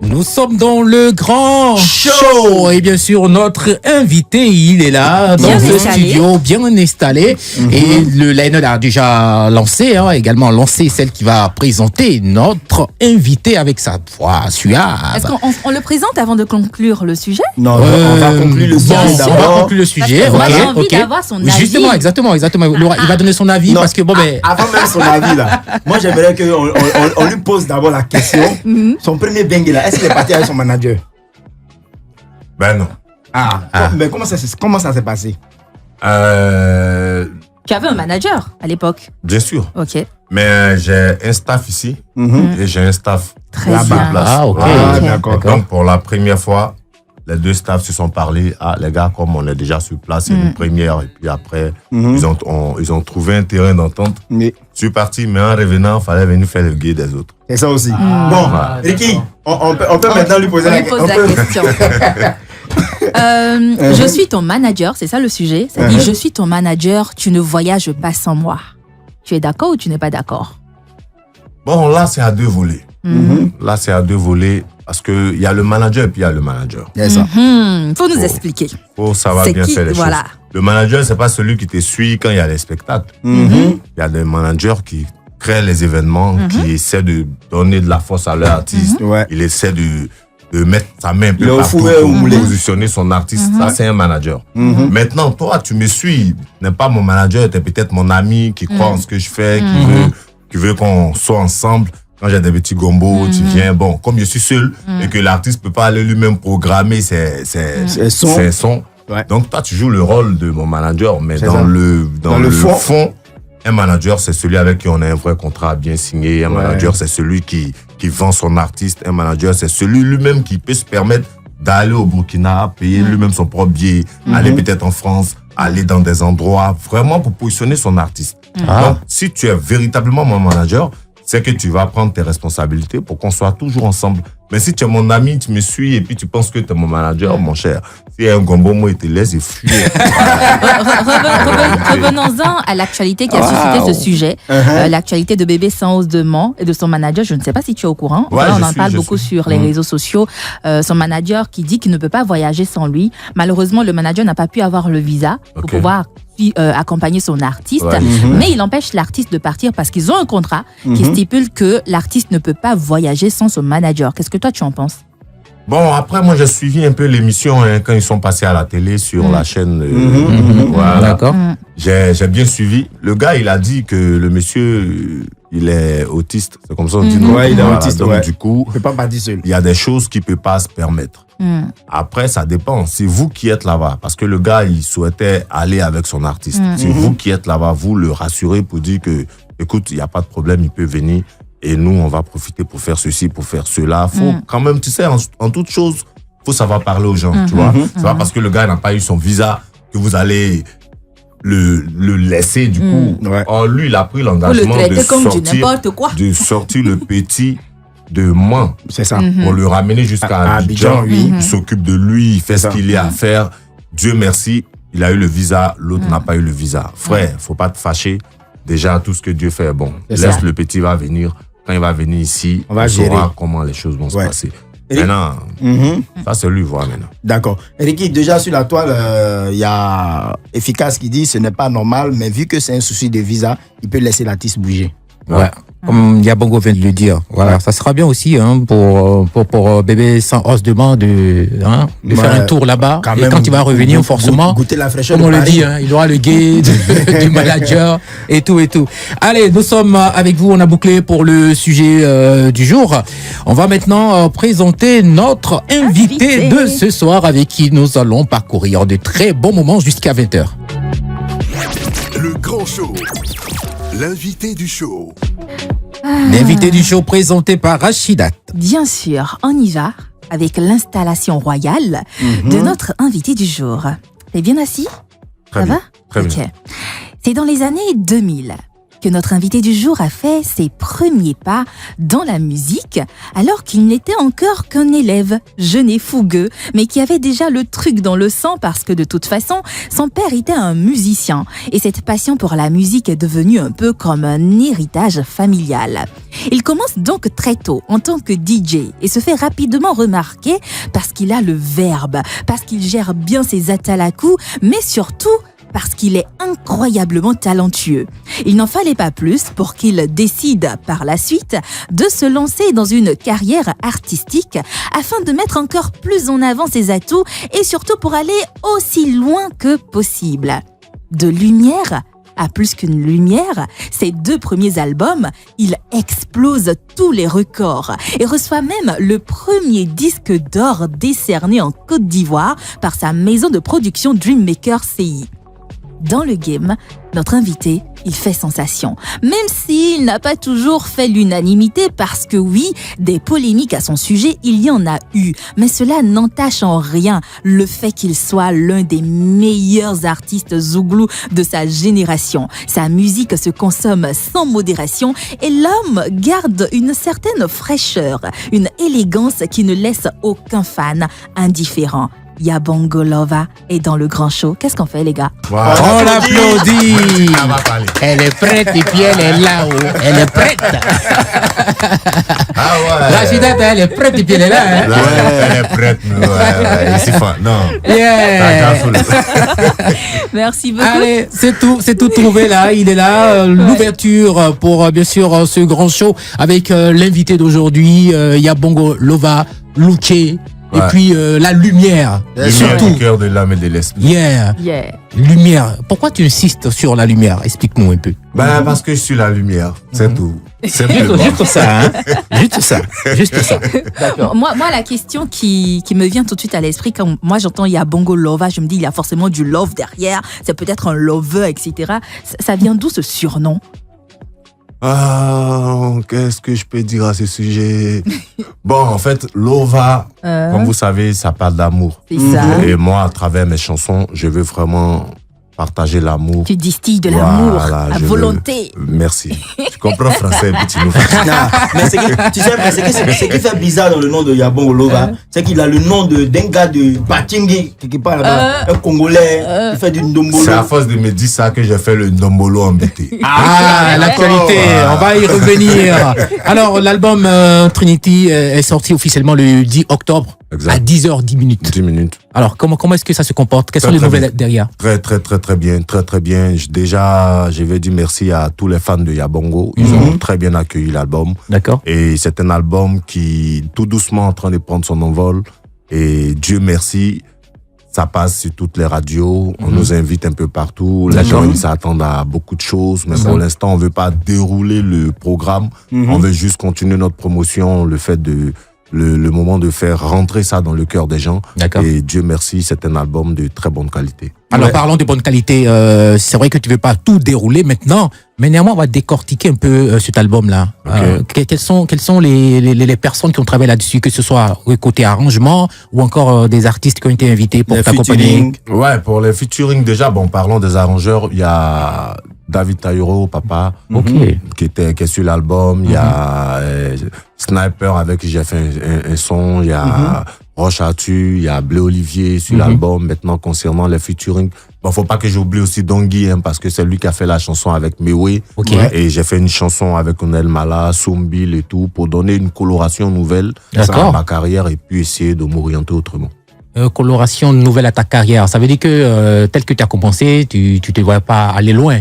A: Nous sommes dans le grand show et bien sûr notre invité il est là dans le studio bien installé et le line-up a déjà lancé également lancé celle qui va présenter notre invité avec sa voix suave.
B: Est-ce qu'on le présente avant de conclure le sujet?
C: Non, on va conclure le sujet d'abord.
A: On va conclure le sujet.
B: Moi j'ai envie d'avoir son avis.
A: Justement, exactement. Il va donner son avis parce que
C: avant même son avis là, moi j'aimerais qu'on lui pose d'abord la question. Son premier bang là, est-ce qu'il est parti avec son manager?
G: Ben non.
C: Mais comment ça s'est passé?
B: Tu avais un manager à l'époque?
G: Bien sûr.
B: Ok.
G: Mais j'ai un staff ici et j'ai un staff
B: là-bas.
A: Ah, ok.
C: D'accord.
G: Donc, pour la première fois, les deux staffs se sont parlé. Ah, les gars, comme on est déjà sur place, c'est une première. Et puis après, ils ont trouvé un terrain d'entente. Je suis parti, mais en revenant, il fallait venir faire le guet des autres.
C: C'est ça aussi. Bon, Ricky, on peut maintenant lui poser la question.
B: Je suis ton manager, c'est ça le sujet. C'est-à-dire, je suis ton manager, tu ne voyages pas sans moi. Tu es d'accord ou tu n'es pas d'accord?
G: Bon, là, c'est à deux volets. Là, c'est à deux volets parce qu'il y a le manager et puis il y a le manager.
B: Faut nous expliquer.
G: Faut savoir bien faire les choses. Le manager, c'est pas celui qui te suit quand il y a les spectacles. Il y a des managers qui créent les événements, qui essaient de donner de la force à leur artiste. Il essaie de mettre sa main un peu partout pour positionner son artiste. Ça, c'est un manager. Maintenant, toi, tu me suis. Tu n'es pas mon manager, tu es peut-être mon ami qui croit en ce que je fais, qui veut qu'on soit ensemble. Quand j'ai des petits gombos, tu viens. Bon, comme je suis seul et que l'artiste peut pas aller lui-même programmer ses sons. Donc, toi, tu joues le rôle de mon manager. Mais dans le fond, un manager, c'est celui avec qui on a un vrai contrat bien signé. Un manager, c'est celui qui vend son artiste. Un manager, c'est celui lui-même qui peut se permettre d'aller au Burkina, payer lui-même son propre billet, aller peut-être en France, aller dans des endroits, vraiment pour positionner son artiste. Donc, si tu es véritablement mon manager, c'est que tu vas prendre tes responsabilités pour qu'on soit toujours ensemble. Mais si tu es mon ami, tu me suis et puis tu penses que tu es mon manager, mon cher, s'il y a un gombo, moi, il te laisse et fuis.
B: Revenons-en à l'actualité qui a suscité ce sujet. L'actualité de Bébé Sans Osement et de son manager. Je ne sais pas si tu es au courant.
G: Ouais,
B: on en parle beaucoup sur les réseaux sociaux. Son manager qui dit qu'il ne peut pas voyager sans lui. Malheureusement, le manager n'a pas pu avoir le visa pour pouvoir accompagner son artiste. Mais il empêche l'artiste de partir parce qu'ils ont un contrat qui stipule que l'artiste ne peut pas voyager sans son manager. Qu'est-ce que toi, tu en penses?
G: Bon, après, moi, j'ai suivi un peu l'émission quand ils sont passés à la télé sur la chaîne. Voilà.
A: D'accord.
G: J'ai bien suivi. Le gars, il a dit que le monsieur, il est autiste. C'est comme ça on dit.
C: Ouais, il est autiste.
G: Donc, du coup,
C: il ne peut pas partir seul.
G: Il y a des choses qu'il ne peut pas se permettre. Après, ça dépend. C'est vous qui êtes là-bas. Parce que le gars, il souhaitait aller avec son artiste. C'est vous qui êtes là-bas. Vous le rassurez pour dire que, écoute, il n'y a pas de problème, il peut venir. Et nous, on va profiter pour faire ceci, pour faire cela. Faut quand même, tu sais, en toute chose, faut savoir parler aux gens, tu vois. C'est pas parce que le gars n'a pas eu son visa que vous allez le laisser, du coup. Or, lui, il a pris l'engagement de sortir le petit de Mans.
C: C'est ça.
G: Pour le ramener jusqu'à Abidjan. Il s'occupe de lui, il fait ce qu'il y a à faire. Dieu merci, il a eu le visa, l'autre n'a pas eu le visa. Frère, faut pas te fâcher. Déjà, tout ce que Dieu fait, bon, laisse le petit va venir. Quand il va venir ici, on saura comment les choses vont se passer. Maintenant, ça c'est lui voir maintenant.
C: D'accord. Ricky, déjà sur la toile, il y a Efficace qui dit ce n'est pas normal, mais vu que c'est un souci de visa, il peut laisser l'artiste bouger.
A: Ouais. Comme Yabongo vient de le dire. Voilà, ça sera bien aussi pour Bébé Sans Osement de faire un tour là-bas. Et quand il va revenir, forcément,
C: goûter la fraîcheur.
A: Comme on le dit, il aura le guet du manager et tout et tout. Allez, nous sommes avec vous. On a bouclé pour le sujet du jour. On va maintenant présenter notre invité de ce soir avec qui nous allons parcourir de très bons moments jusqu'à 20h.
H: Le grand show. L'invité du show.
A: L'invité du show présenté par Rachidat.
B: Bien sûr, on y va avec l'installation royale de notre invité du jour. T'es bien assis?
G: Très bien. Très bien.
B: C'est dans les années 2000 que notre invité du jour a fait ses premiers pas dans la musique, alors qu'il n'était encore qu'un élève jeune et fougueux, mais qui avait déjà le truc dans le sang parce que de toute façon, son père était un musicien. Et cette passion pour la musique est devenue un peu comme un héritage familial. Il commence donc très tôt en tant que DJ et se fait rapidement remarquer parce qu'il a le verbe, parce qu'il gère bien ses atalakou, mais surtout parce qu'il est incroyablement talentueux. Il n'en fallait pas plus pour qu'il décide par la suite de se lancer dans une carrière artistique afin de mettre encore plus en avant ses atouts et surtout pour aller aussi loin que possible. De lumière à plus qu'une lumière, ses 2 premiers albums, il explose tous les records et reçoit même le premier disque d'or décerné en Côte d'Ivoire par sa maison de production Dreammaker CI. Dans le game, notre invité, il fait sensation. Même s'il n'a pas toujours fait l'unanimité parce que oui, des polémiques à son sujet, il y en a eu. Mais cela n'entache en rien le fait qu'il soit l'un des meilleurs artistes zouglou de sa génération. Sa musique se consomme sans modération et l'homme garde une certaine fraîcheur, une élégance qui ne laisse aucun fan indifférent. Yabongo Lova est dans le grand show. Qu'est-ce qu'on fait, les gars?
A: On l'applaudit. Elle est prête et puis elle est là-haut. Elle est prête.
G: Ah ouais.
A: Rachidat, elle est prête et puis elle est là. Hein?
G: Ouais, elle est prête. Ouais. Ici, non.
A: Yeah.
B: Merci beaucoup.
A: Allez, c'est tout trouvé là. Il est là. L'ouverture pour, bien sûr, ce grand show avec l'invité d'aujourd'hui, Yabongo Lova, Luché. Et puis la lumière, surtout.
G: Du cœur, de l'âme et de l'esprit.
B: Yeah.
A: Lumière. Pourquoi tu insistes sur la lumière? Explique-nous un peu.
G: Parce que je suis la lumière, c'est tout. C'est
A: juste ça, hein? Juste ça.
B: D'accord. Moi, la question qui me vient tout de suite à l'esprit, quand moi j'entends Yabongo Lova, je me dis il y a forcément du love derrière, c'est peut-être un lover, etc. Ça vient d'où ce surnom?
G: Qu'est-ce que je peux dire à ce sujet? Bon, en fait, Lova, comme vous savez, ça parle d'amour.
B: C'est ça.
G: Et moi, à travers mes chansons, je veux vraiment partager l'amour.
B: Tu distilles de l'amour à volonté.
G: Merci. Tu comprends français, petit nous.
C: Mais ce qui fait bizarre dans le nom de Yabongo Lova, c'est qu'il a le nom d'un gars de Batingi, qui parle là-bas, un Congolais, qui fait du ndombolo.
G: C'est à force de me dire ça que j'ai fait le ndombolo en BT.
A: L'actualité, on va y revenir. Alors, l'album Trinity est sorti officiellement le 10 octobre.
G: Exact.
A: À 10h10 minutes.
G: 10 minutes.
A: Alors, comment est-ce que ça se comporte? Quelles sont les nouvelles derrière?
G: Très bien. Déjà, je vais dire merci à tous les fans de Yabongo. Ils ont très bien accueilli l'album.
A: D'accord.
G: Et c'est un album qui, tout doucement, en train de prendre son envol. Et Dieu merci, ça passe sur toutes les radios. On nous invite un peu partout. Les gens, ils s'attendent à beaucoup de choses. Mais pour l'instant, on veut pas dérouler le programme. On veut juste continuer notre promotion, le fait de... Le moment de faire rentrer ça dans le cœur des gens.
A: D'accord.
G: Et Dieu merci, c'est un album de très bonne qualité.
A: Alors, parlons de bonne qualité. C'est vrai que tu veux pas tout dérouler maintenant, mais néanmoins, on va décortiquer un peu cet album-là.
G: Okay.
A: Quelles sont les personnes qui ont travaillé là-dessus, que ce soit côté arrangement ou encore des artistes qui ont été invités pour t'accompagner?
G: Ouais, pour les featuring, déjà, parlons des arrangeurs. Il y a David Taïro, papa, qui est sur l'album. Il y a Sniper avec qui j'ai fait un son. Il y a Roche Arthur, il y a Blé Olivier sur l'album. Maintenant, concernant les featuring, faut pas que j'oublie aussi Dongui, parce que c'est lui qui a fait la chanson avec Mewe. Et j'ai fait une chanson avec Onel Mala, Sombil et tout, pour donner une coloration nouvelle à ma carrière et puis essayer de m'orienter autrement.
A: Coloration nouvelle à ta carrière, ça veut dire que tel que tu as commencé, tu te vois pas aller loin?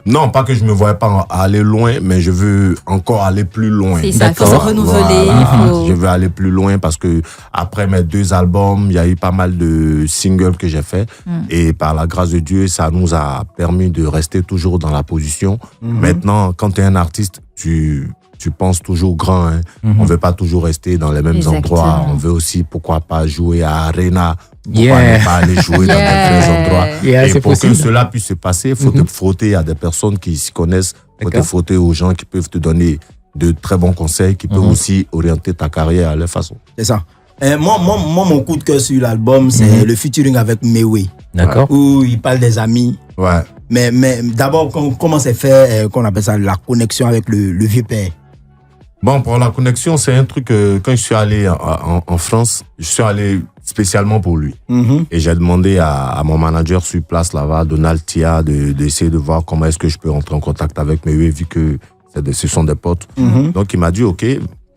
G: Non, pas que je me voyais pas aller loin, mais je veux encore aller plus loin.
B: C'est ça, il faut se renouveler.
G: Voilà. Je veux aller plus loin parce que après mes 2 albums, il y a eu pas mal de singles que j'ai fait. Et par la grâce de Dieu, ça nous a permis de rester toujours dans la position. Maintenant, quand tu es un artiste, tu penses toujours grand. On veut pas toujours rester dans les mêmes endroits. On veut aussi, pourquoi pas, jouer à Arena. Pourquoi ne pas aller jouer dans des vrais endroits. Et pour que cela puisse se passer, il faut te frotter à des personnes qui s'y connaissent. Il faut te frotter aux gens qui peuvent te donner de très bons conseils, qui peuvent aussi orienter ta carrière à leur façon.
C: C'est ça. Moi, mon coup de cœur sur l'album, c'est le featuring avec Mewe.
A: D'accord.
C: Où il parle des amis.
G: Ouais.
C: Mais d'abord, comment c'est fait, qu'on appelle ça, la connexion avec le vieux père?
G: Pour la connexion, c'est un truc quand je suis allé en France, je suis allé spécialement pour lui. Et j'ai demandé à mon manager sur place là-bas, Donald Tia, d'essayer de voir comment est-ce que je peux rentrer en contact avec Mewe, vu que ce sont des potes. Donc il m'a dit, OK,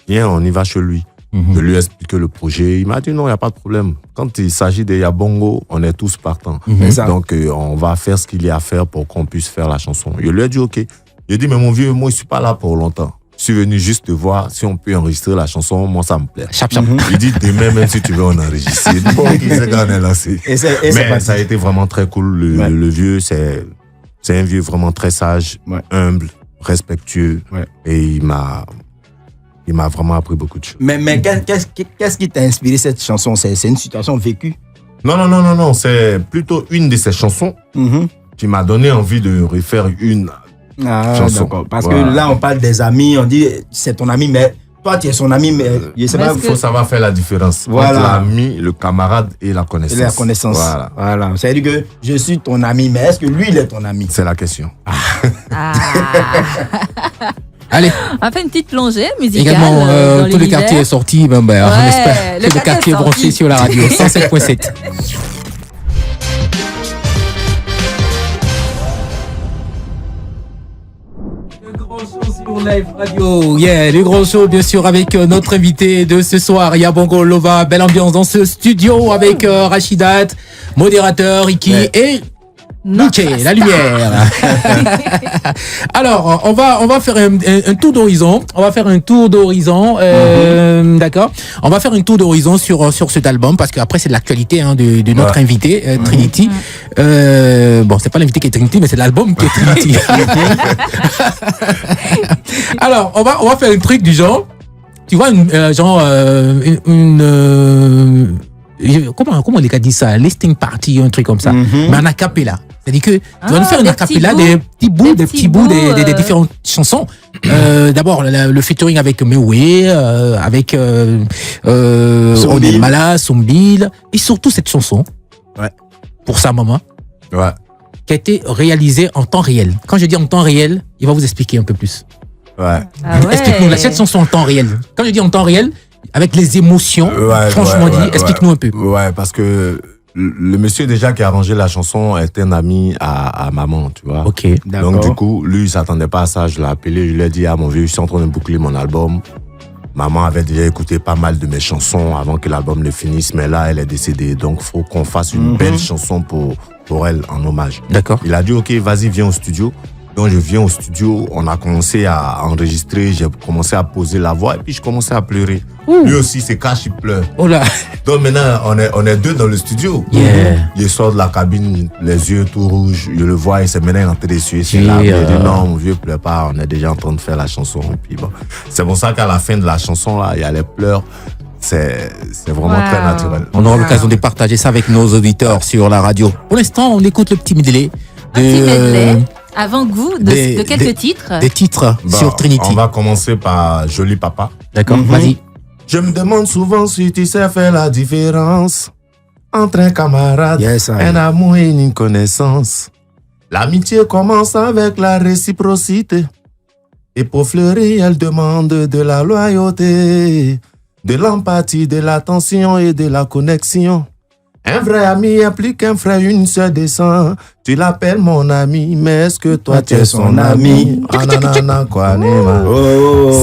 G: viens, on y va chez lui. Je lui ai expliqué le projet. Il m'a dit, non, il n'y a pas de problème. Quand il s'agit de Yabongo, on est tous partants. Donc on va faire ce qu'il y a à faire pour qu'on puisse faire la chanson. Je lui ai dit, OK. Il a dit, mais mon vieux, moi, je suis pas là pour longtemps. Je suis venu juste te voir si on peut enregistrer la chanson. Moi, ça me plaît. Il dit, demain, même si tu veux, on enregistre. Bon, c'est quand on est lancé. Mais ça a été vraiment très cool. Le vieux, c'est un vieux vraiment très sage, humble, respectueux. Et il m'a vraiment appris beaucoup de choses.
C: Mais qu'est-ce qui t'a inspiré cette chanson? C'est une situation vécue?
G: Non. C'est plutôt une de ces chansons qui m'a donné envie de refaire une chanson.
C: D'accord. Parce que là, on parle des amis, on dit c'est ton ami, mais toi, tu es son ami, mais
G: il faut savoir faire la différence entre l'ami, le camarade et la connaissance.
C: Et la connaissance. Voilà. C'est-à-dire que je suis ton ami, mais est-ce que lui, il est ton ami?
G: C'est la question.
A: Allez.
B: On va faire une petite plongée musicale.
A: Également, tout le quartier est sorti. On espère que le quartier est branché sur la radio 107.7. Live Radio, le gros show bien sûr avec notre invité de ce soir, Yabongo Lova. Belle ambiance dans ce studio avec Rachidat, modérateur, Iki et Nuche, la lumière. Alors, on va faire un tour d'horizon. D'accord. On va faire un tour d'horizon sur cet album parce qu'après c'est de l'actualité de notre invité Trinity. C'est pas l'invité qui est Trinity, mais c'est l'album qui est Trinity. Alors, on va faire un truc du genre. Tu vois comment les gars disent ça, listing party, un truc comme ça, mais en acapella. C'est-à-dire que tu vas nous faire une acapella des petits bouts des différentes chansons. D'abord le featuring avec Mewe, avec Onel Mala, Sombil, et surtout cette chanson. Pour sa maman. qui a été réalisée en temps réel. Quand je dis en temps réel, il va vous expliquer un peu plus.
G: Ouais.
A: Explique-nous, cette chanson en temps réel. Quand je dis en temps réel, avec les émotions, franchement dit, explique-nous un peu.
G: Ouais, parce que le monsieur déjà qui a arrangé la chanson est un ami à maman, tu vois.
A: Ok,
G: d'accord. Donc du coup, lui, il s'attendait pas à ça. Je l'ai appelé, je lui ai dit, mon vieux, je suis en train de boucler mon album. Maman avait déjà écouté pas mal de mes chansons avant que l'album ne finisse, mais là, elle est décédée. Donc, faut qu'on fasse une belle chanson pour elle en hommage.
A: D'accord.
G: Il a dit, ok, vas-y, viens au studio. Donc, je viens au studio, on a commencé à enregistrer, j'ai commencé à poser la voix et puis je commençais à pleurer. Lui aussi, c'est cache, il pleure.
A: Oh là.
G: Donc maintenant, on est deux dans le studio. Il sort de la cabine, les yeux tout rouges, je le vois, il s'est maintenant rentré dessus. C'est là, il dit non, mon vieux, pleure pas, on est déjà en train de faire la chanson. Et puis bon, c'est pour ça qu'à la fin de la chanson, là, il y a les pleurs. C'est vraiment très naturel.
A: On aura l'occasion de partager ça avec nos auditeurs sur la radio. Pour l'instant, on écoute le petit medley.
B: Petit medley. Avant goût de quelques titres.
A: Des titres sur Trinity.
G: On va commencer par Joli Papa.
A: D'accord, vas-y.
G: Je me demande souvent si tu sais faire la différence entre un camarade, un amour et une connaissance. L'amitié commence avec la réciprocité. Et pour fleurir, elle demande de la loyauté, de l'empathie, de l'attention et de la connexion. Un vrai ami est plus qu'un frère, une sœur de sang. Tu l'appelles mon ami, mais est-ce que toi tu es son ami?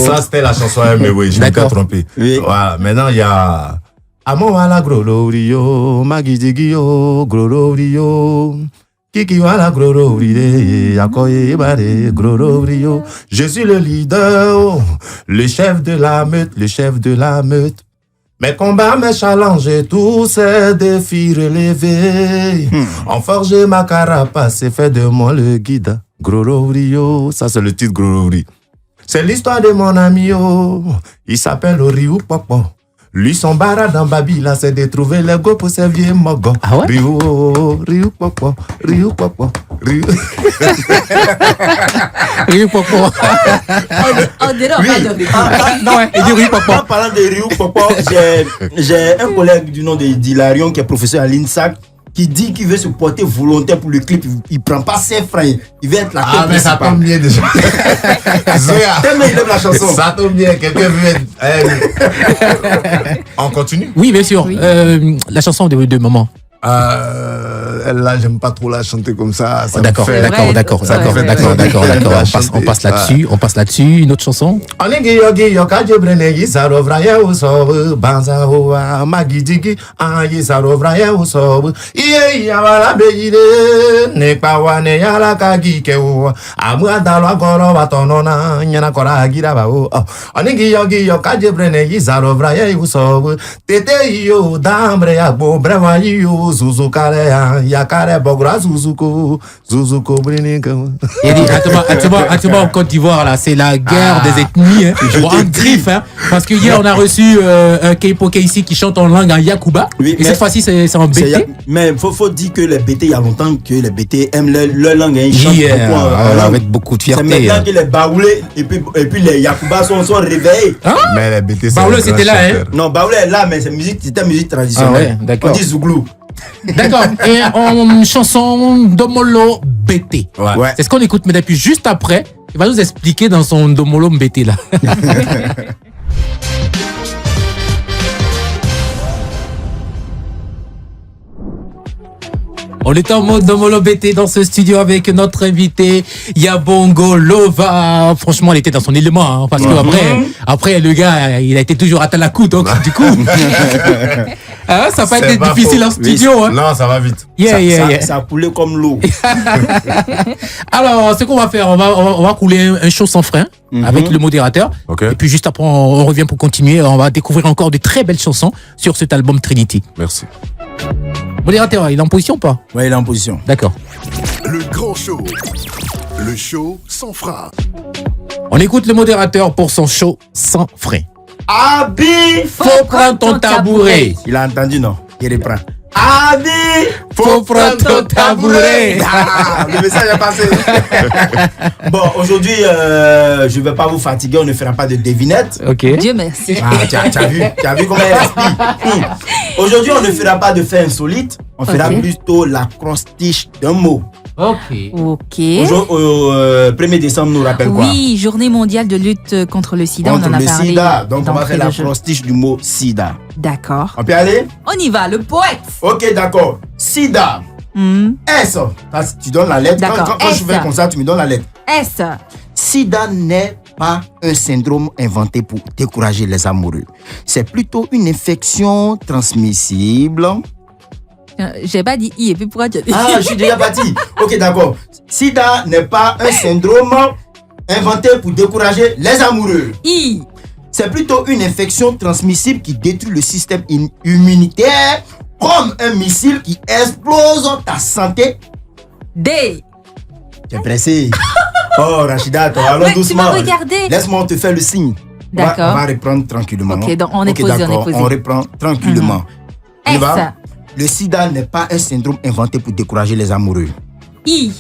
G: Ça c'était la chanson mais oui, je m'étais trompé. Voilà, maintenant il y a Amo wala grolorio, magidigio, grolorio. Kiki wala grolorio, yakoye bare grolorio. Je suis le leader, le chef de la meute, le chef de la meute. Mes combats, mes challenges, tous ces défis relevés. En forger ma carapace et fait de moi le guide. Grolo Rio, ça c'est le titre Grolo Rio. C'est l'histoire de mon ami, oh. Il s'appelle Rio Popo. Lui, son bara dans Babila, c'est de trouver les go pour ses vieux mogos.
A: Ah ouais?
G: Rio Popo, Rio Popo, Rio.
A: Rio Popo.
B: On dirait on parle de Rio.
A: Non, il dit Rio Popo.
C: En parlant de Rio Popo, j'ai un collègue du nom de Dilarion qui est professeur à l'INSAC qui dit qu'il veut se porter volontaire pour le clip. Il prend pas ses freins. Il veut être la tête
G: mais ça tombe bien déjà.
C: Tellement il aime la chanson.
G: Ça tombe bien. Quelqu'un veut être... On continue?
A: Oui, bien sûr.
B: Oui.
A: La chanson de maman.
G: Là, j'aime pas trop la chanter comme ça.
A: D'accord. On passe là-dessus. Une autre chanson. Il dit, actuellement en Côte d'Ivoire, là, c'est la guerre des ethnies, hein. En griffe, hein. Parce que hier, on a reçu un K-Poké ici qui chante en langue en Yakuba. Oui, et cette fois-ci, c'est en BT.
C: Mais faut dire que les BT, il y a longtemps que les BT aiment leur langue, hein. Ils chantent beaucoup
A: avec beaucoup de fierté.
C: C'est maintenant que les Baoulés et puis les Yakuba sont réveillés.
A: Hein?
G: Mais les BT,
A: Baoulé, c'était là, hein.
C: Non, Baoulé est là, mais c'était musique traditionnelle.
A: Ah ouais, d'accord.
C: On dit Zouglou.
A: D'accord. Et en chanson Domolo BT.
C: Ouais.
A: C'est ce qu'on écoute, mais depuis juste après, il va nous expliquer dans son Domolo BT là. On est en mode Domolo BT dans ce studio avec notre invité Yabongo Lova. Franchement, elle était dans son élément, hein, parce que après le gars, il a été toujours à la coude, donc du coup, ça va pas être difficile en studio.
G: Oui.
A: Hein.
G: Non, ça va vite.
C: Ça a coulé comme l'eau.
A: Alors, ce qu'on va faire, on va couler un show sans frein avec le modérateur.
G: Okay.
A: Et puis juste après, on revient pour continuer. On va découvrir encore de très belles chansons sur cet album Trinity.
G: Merci.
A: Modérateur, il est en position ou pas?
C: Ouais, il est en position.
A: D'accord.
H: Le grand show. Le show sans frein.
A: On écoute le modérateur pour son show sans frein.
C: Abi,
A: faut prendre ton tabouret.
C: Il a entendu, non? Il reprend. Abi,
A: faut prendre ton tabouret.
C: Le message est passé. Bon, aujourd'hui, je ne vais pas vous fatiguer, on ne fera pas de devinette.
A: Ok.
B: Dieu merci.
C: Tu as vu comment elle explique. Aujourd'hui, on ne fera pas de fait insolite, on fera plutôt l'acrostiche d'un mot.
A: Ok.
C: 1er décembre nous rappelle quoi?
B: Oui, journée mondiale de lutte contre le sida.
C: Contre
B: on en a
C: le
B: parlé.
C: sida. Donc on va faire
B: d'entrée de jeu.
C: l'acrostiche du mot sida.
B: D'accord.
C: On peut aller?
B: On y va, le poète.
C: Ok, d'accord. Sida. S. Tu donnes la lettre.
B: D'accord.
C: Quand je fais comme ça, tu me donnes la lettre.
B: S.
C: Sida n'est pas un syndrome inventé pour décourager les amoureux. C'est plutôt une infection transmissible.
B: J'ai pas dit I et puis pourquoi tu as dit
C: Ah, je suis déjà parti. Ok, d'accord. Sida n'est pas un syndrome inventé pour décourager les amoureux.
B: I.
C: C'est plutôt une infection transmissible qui détruit le système immunitaire comme un missile qui explose ta santé.
B: D.
C: Tu es pressé. Oh, Rachida, allons
B: Ouais,
C: doucement.
B: tu m'as regardé.
C: Laisse-moi te faire le signe.
B: D'accord.
C: On va reprendre tranquillement.
B: Ok, donc on est posé, on est posé.
C: On reprend tranquillement. On y
B: S.
C: va? Le sida n'est pas un syndrome inventé pour décourager les amoureux.
B: I.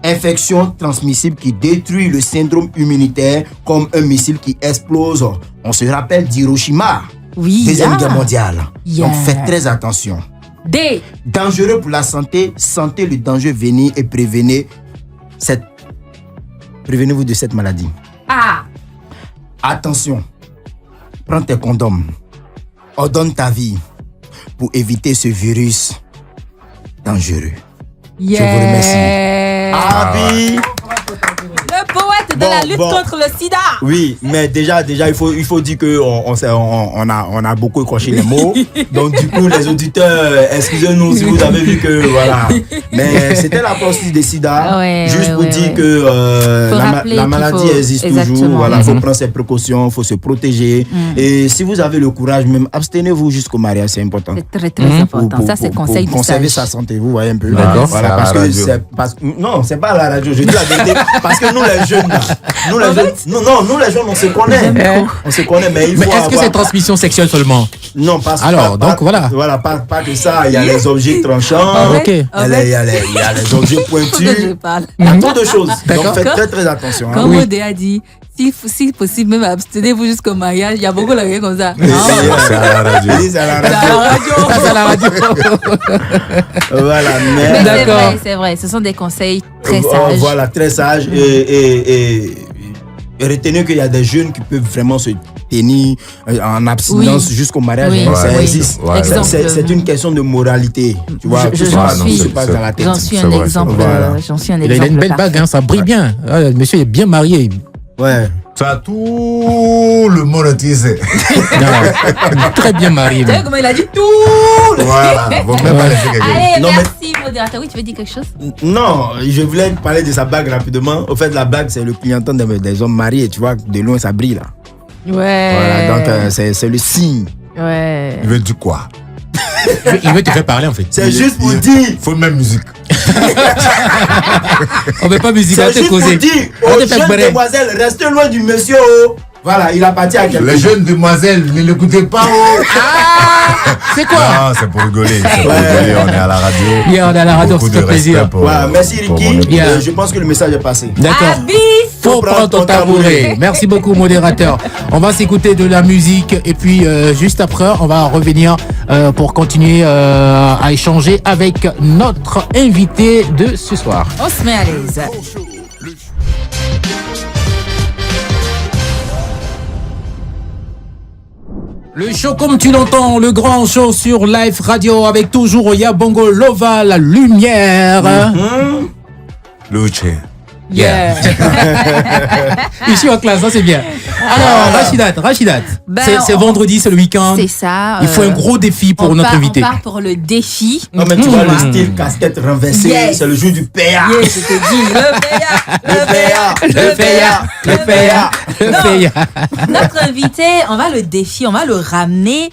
C: Infection transmissible qui détruit le syndrome immunitaire comme un missile qui explose. On se rappelle d'Hiroshima.
B: Oui.
C: Deuxième guerre mondiale.
B: Yeah.
C: Donc faites très attention.
B: D.
C: Dangereux pour la santé. Sentez le danger venir et prévenez-vous de cette maladie.
B: A.
C: Attention. Prends tes condoms. Ordonne ta vie pour éviter ce virus dangereux.
B: Yeah.
C: Je vous remercie. Abi.
B: Le poète de la lutte contre le sida.
C: Oui, mais déjà, il faut dire que on a beaucoup écorché les mots. Donc, du coup, les auditeurs, excusez-nous si vous avez vu que, voilà. Mais c'était la procédure des sida. Juste pour dire que la maladie existe toujours. Voilà, il faut prendre ses précautions, il faut se protéger. Et si vous avez le courage, même abstenez-vous jusqu'au mariage, c'est important.
B: C'est très, très important. Ça, c'est conseil
C: pour
B: du
C: conserver
B: sage.
C: sa santé, vous voyez un peu.
A: D'accord.
C: Voilà, non, c'est pas à la radio, je dis la vérité. Parce que nous, les jeunes, nous les jeunes, on se connaît. On se connaît, mais il faut.
A: Mais est-ce que c'est transmission sexuelle seulement?
C: Non, pas ça.
A: Alors, donc voilà.
C: Voilà, pas que ça. Il y a les objets tranchants.
A: Ah, ok.
C: Il y a les objets pointus. Il y a tant de choses. Donc faites très très attention.
B: Comme Odé a dit, si possible, même abstenez-vous jusqu'au mariage. Il y a beaucoup de gens comme ça.
G: C'est à la radio.
C: C'est à la radio. Voilà,
B: mais c'est vrai. Ce sont des conseils très sages.
C: Voilà, très sages. Et retenez qu'il y a des jeunes qui peuvent vraiment se tenir en abstinence jusqu'au mariage.
B: Oui.
C: Ça existe.
G: Ouais.
C: C'est une question de moralité. Tu vois,
B: J'en suis un exemple. J'en suis un exemple.
A: Il a une belle bague, hein, ça brille bien. Monsieur est bien marié.
C: Ouais.
G: Ça, tout le monde utilisé.
A: Très bien marié.
B: Tu vois comment il a dit tout.
G: Voilà. Vous même pas laisser quelqu'un.
B: Allez, merci, modérateur. Oui, tu veux dire quelque chose?
C: Non, je voulais parler de sa bague rapidement. Au fait, la bague, c'est le clignotant des hommes mariés. Tu vois, de loin, ça brille là.
B: Ouais.
C: Voilà, donc c'est le signe.
B: Ouais.
G: Il veut dire quoi?
A: Il veut te faire parler en fait.
C: C'est juste pour dire.
G: Faut même musique.
A: On veut pas musique, on
C: C'est juste pour
A: causer.
C: dire aux jeunes demoiselles, restez loin du monsieur. Voilà, il a parti à quelqu'un.
G: Les jeunes demoiselles, ne l'écoutez pas.
A: C'est quoi?
G: Non, c'est pour rigoler. C'est pour rigoler. On est à la radio.
A: Yeah, on est à la radio,
G: Beaucoup
A: c'est
G: de
A: un plaisir.
G: respect pour,
C: Merci Ricky.
A: Yeah.
C: Je pense que le message est passé.
A: D'accord. Faut prendre ton tabouret. Merci beaucoup, modérateur. On va s'écouter de la musique et puis juste après, on va revenir pour continuer à échanger avec notre invité de ce soir.
B: On se met à l'aise.
A: Le show comme tu l'entends, le grand show sur Live Radio avec toujours Yabongo Lova, la lumière.
G: Luce.
A: Yeah. Je suis en classe, ça c'est bien. Alors, Rachidat, c'est vendredi, c'est le week-end.
B: C'est ça.
A: Il faut un gros défi pour notre invité.
B: On part pour le défi.
C: Non, mais tu vois le style casquette renversée, c'est le jour du PA.
B: Yes, je te dis,
C: le PA.
B: Notre invité, on va le défier, on va le ramener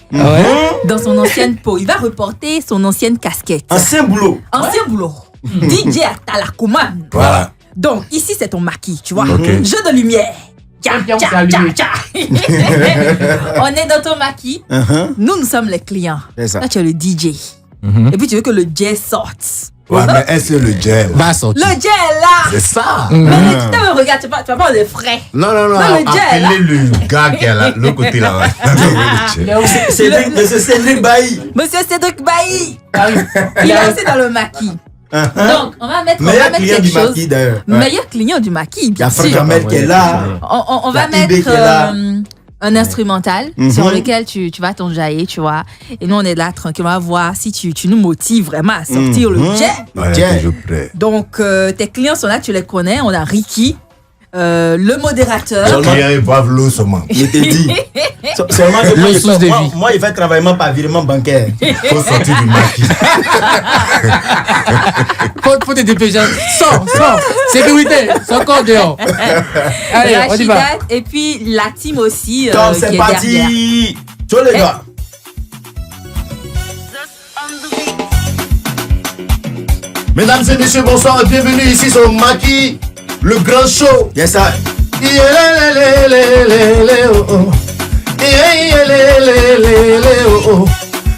B: dans son ancienne peau. Il va reporter son ancienne casquette.
C: Ancien boulot.
B: DJ à la commande.
G: Voilà.
B: Donc, ici, c'est ton maquis, tu vois. Jeu de lumière. On est dans ton maquis. Nous sommes les clients. Là, tu es le DJ. Et puis, tu veux que le jet sorte.
G: Ouais, mais est-ce que le gel
A: va sortir?
B: Le gel là.
G: C'est ça.
B: Mais tu me regardes, tu vas pas des frais.
G: Non.
B: Appelez
G: le gars qui est là, l'autre côté là.
C: Monsieur Cédric Bailly.
B: Monsieur Cédric Bailly. Il est resté dans le maquis. Donc, on va mettre
C: Meilleur client
B: quelque
C: du
B: chose.
C: maquis, d'ailleurs.
B: Meilleur client du maquis, bien sûr.
C: Il y a Franck Hamel qui est là.
B: On va
C: Il y a Ibé
B: mettre
C: qui est là.
B: un instrumental sur lequel tu vas t'enjailler, tu vois. Et nous, on est là tranquille. On va voir si tu nous motives vraiment à sortir le jet.
G: Ouais, toujours prêt.
B: Donc, tes clients sont là, tu les connais. On a Ricky, le modérateur.
G: Les clients, ils boivent l'eau seulement.
C: Je t'ai dit. Seulement que
A: Le source de vie.
C: moi, il fait travaillement par virement bancaire.
G: Il faut sortir du maquis.
A: Faut te dépêcher. Sors. Sécurité, c'est encore dehors. Allez, on y va.
B: Rachidat, et puis la team aussi.
C: Donc,
B: qui
C: c'est
B: est
C: parti.
B: derrière.
C: Ciao, les gars.
G: Mesdames et messieurs, bonsoir et bienvenue ici sur Maquis, le grand show.
C: Yes, sir.